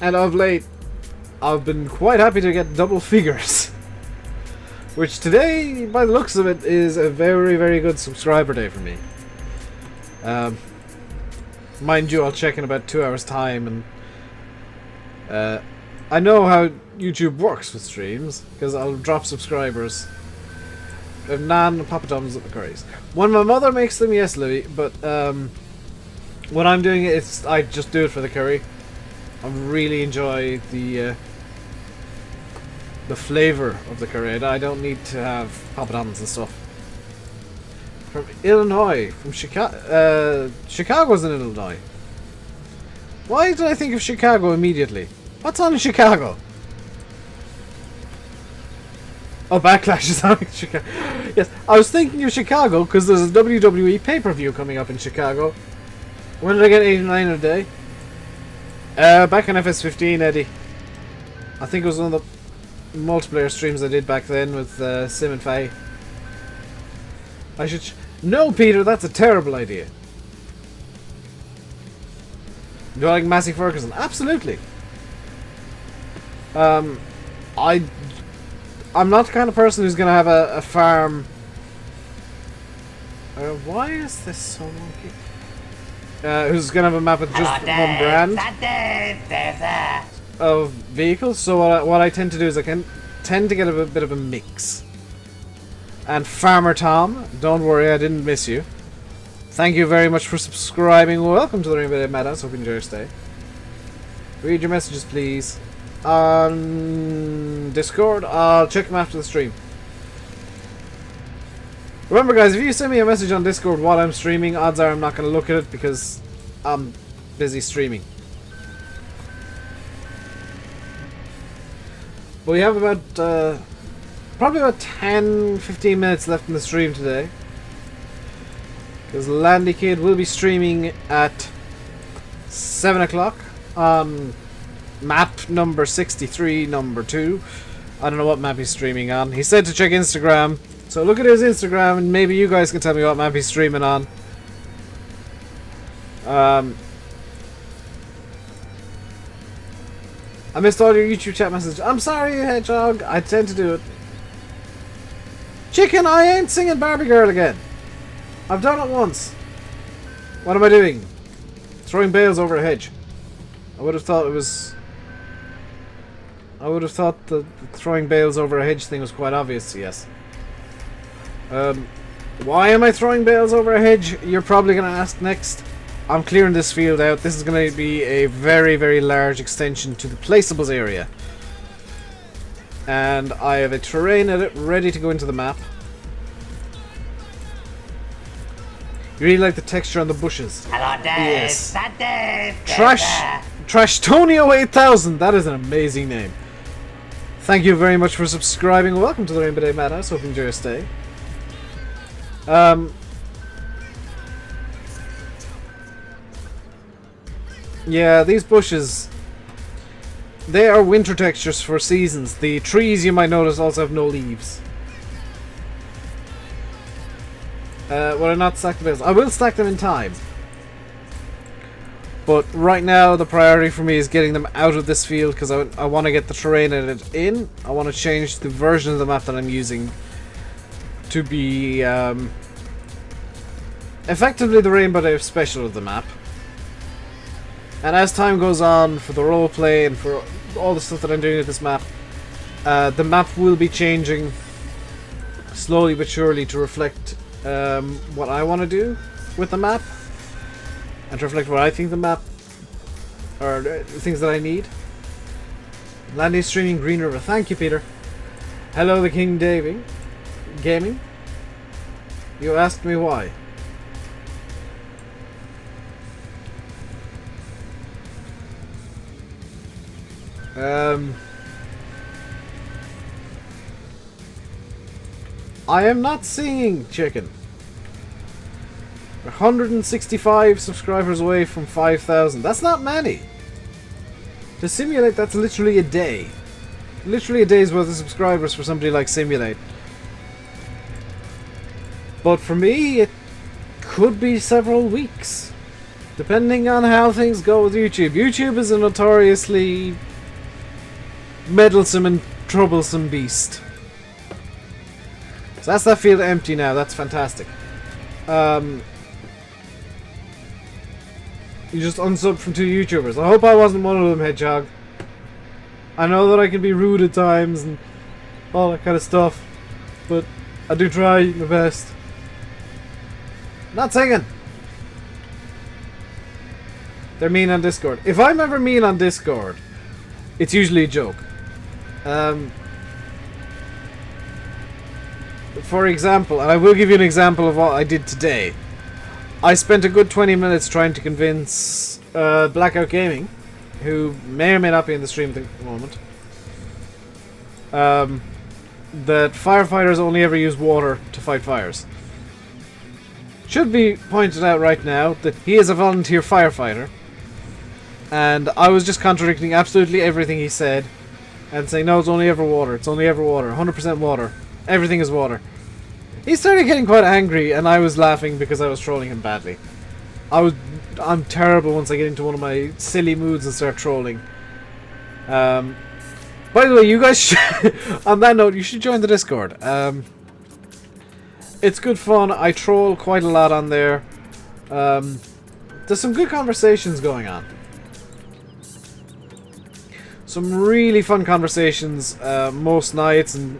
of late, I've been quite happy to get double figures. Which today, by the looks of it, is a very, very good subscriber day for me. Mind you, I'll check in about 2 hours time, and I know how YouTube works with streams, because I'll drop subscribers. I have Nan Papa Dom's at the curries. When my mother makes them, yes, Louis, but when I'm doing it, I just do it for the curry. I really enjoy the flavour of the curry. I don't need to have Papa Dom's and stuff. From Illinois, from Chicago. Chicago's in Illinois. Why did I think of Chicago immediately? What's on in Chicago? Oh, Backlash is on in Chicago. Yes, I was thinking of Chicago because there's a WWE pay-per-view coming up in Chicago. When did I get 89 a day? Back on FS15, Eddie. I think it was one of the multiplayer streams I did back then with Sim and Faye. I should... No, Peter, that's a terrible idea. Do I like Massey Ferguson? Absolutely. I'm not the kind of person who's going to have a farm... why is this so wonky? Who's going to have a map with just one brand of vehicles. So what I tend to do is I can tend to get a bit of a mix. And Farmer Tom, don't worry, I didn't miss you. Thank you very much for subscribing. Welcome to the Rainbow Day Madhouse. Hope you enjoy your stay. Read your messages, please. On Discord, I'll check them after the stream. Remember, guys, if you send me a message on Discord while I'm streaming, odds are I'm not going to look at it because I'm busy streaming. But we have about probably about 10-15 minutes left in the stream today, because Landy Kid will be streaming at 7 o'clock on map number 63, number 2. I don't know what map he's streaming on. He said to check Instagram, so look at his Instagram and maybe you guys can tell me what map he's streaming on. I missed all your YouTube chat messages. I'm sorry, Hedgehog. I tend to do it. Chicken, I ain't singing Barbie Girl again. I've done it once. What am I doing? Throwing bales over a hedge. I would have thought it was... I would have thought the throwing bales over a hedge thing was quite obvious, yes. Why am I throwing bales over a hedge? You're probably going to ask next. I'm clearing this field out. This is going to be a very, very large extension to the placeables area. And I have a terrain edit ready to go into the map. You really like the texture on the bushes. Hello, Dave. Yes. That Dave. Trashtonio 8000. That is an amazing name. Thank you very much for subscribing. Welcome to the Rainbow Day Madhouse. Hope you enjoy your stay. Yeah, these bushes, they are winter textures for seasons. The trees, you might notice, also have no leaves. Will I not stack the bales? I will stack them in time. But right now, the priority for me is getting them out of this field, because I want to get the terrain edit in. I want to change the version of the map that I'm using to be effectively the Rainbow Day special of the map. And as time goes on, for the roleplay and for all the stuff that I'm doing with this map, the map will be changing slowly but surely to reflect what I want to do with the map, and to reflect what I think the map, or things that I need. Landy's streaming Green River. Thank you, Peter. Hello, the King Daving Gaming. You asked me why. I am not singing, chicken. 165 subscribers away from 5,000. That's not many. To Simulate, that's literally a day. Literally a day's worth of subscribers for somebody like Simulate. But for me, it could be several weeks. Depending on how things go with YouTube. YouTube is a notoriously meddlesome and troublesome beast. So that's that field empty now. That's fantastic. You just unsubbed from 2 YouTubers. I hope I wasn't one of them, Hedgehog. I know that I can be rude at times and all that kind of stuff, but I do try my best. Not singing. They're mean on Discord. If I'm ever mean on Discord, it's usually a joke. For example, and I will give you an example of what I did today. I spent a good 20 minutes trying to convince Blackout Gaming, who may or may not be in the stream at the moment, that firefighters only ever use water to fight fires. Should be pointed out right now that he is a volunteer firefighter, and I was just contradicting absolutely everything he said and saying, no, it's only ever water, it's only ever water, 100% water, everything is water. He started getting quite angry, and I was laughing because I was trolling him badly. I'm terrible once I get into one of my silly moods and start trolling. By the way, you guys should, on that note, you should join the Discord. It's good fun. I troll quite a lot on there. There's some good conversations going on. Some really fun conversations most nights, and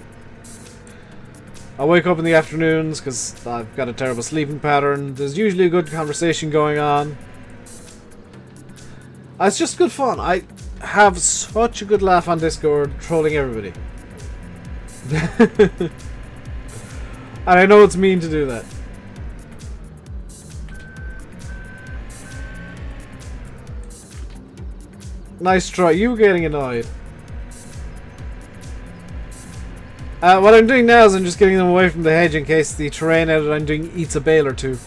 I wake up in the afternoons because I've got a terrible sleeping pattern. There's usually a good conversation going on. It's just good fun. I have such a good laugh on Discord trolling everybody. And I know it's mean to do that. Nice try. You getting annoyed. What I'm doing now is I'm just getting them away from the hedge in case the terrain edit I'm doing eats a bale or two.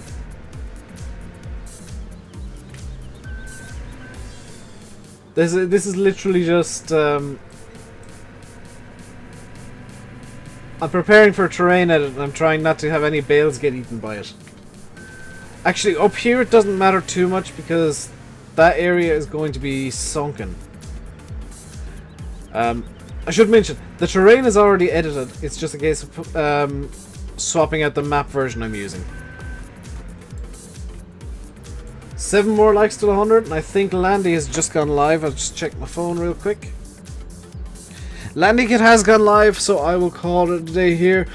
This is literally just I'm preparing for a terrain edit and I'm trying not to have any bales get eaten by it. Actually, up here it doesn't matter too much because that area is going to be sunken. I should mention, the terrain is already edited. It's just a case of swapping out the map version I'm using. 7 more likes to 100, and I think Landy has just gone live. I'll just check my phone real quick. Landykit has gone live, so I will call it a day here.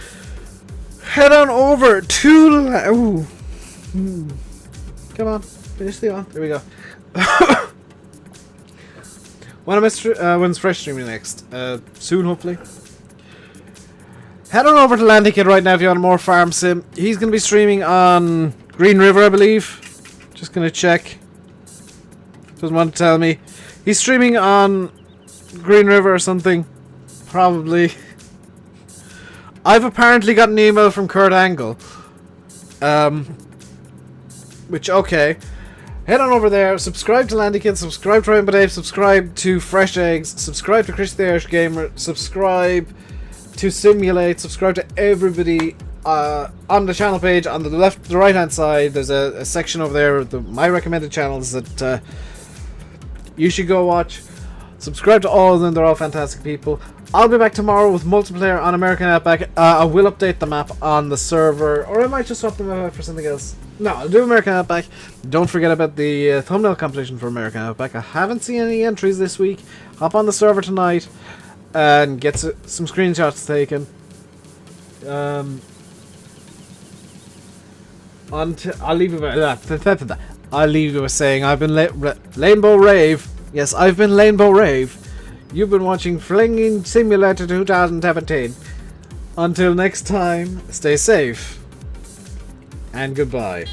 Head on over to... Come on, finish the on. There we go. When's Fresh streaming next? Soon, hopefully. Head on over to Landykit right now if you want more farm sim. He's going to be streaming on Green River, I believe. Just going to check. Doesn't want to tell me. He's streaming on Green River or something. Probably. I've apparently got an email from Kurt Angle. Which, okay. Head on over there, subscribe to Landykid, subscribe to Rainbow Dave, subscribe to Fresh Eggs, subscribe to Chris the Irish Gamer, subscribe to Simulate, subscribe to everybody on the channel page on the left, the right hand side. There's a section over there with my recommended channels that you should go watch. Subscribe to all of them, they're all fantastic people. I'll be back tomorrow with multiplayer on American Outback. I will update the map on the server, or I might just swap the map out for something else. No, I'll do American Outback. Don't forget about the thumbnail competition for American Outback. I haven't seen any entries this week. Hop on the server tonight and get some screenshots taken. I'll leave you with I'll leave you with saying I've been Rainbow Rave. Yes, I've been Rainbow Rave. You've been watching Flinging Simulator 2017. Until next time, stay safe. And goodbye.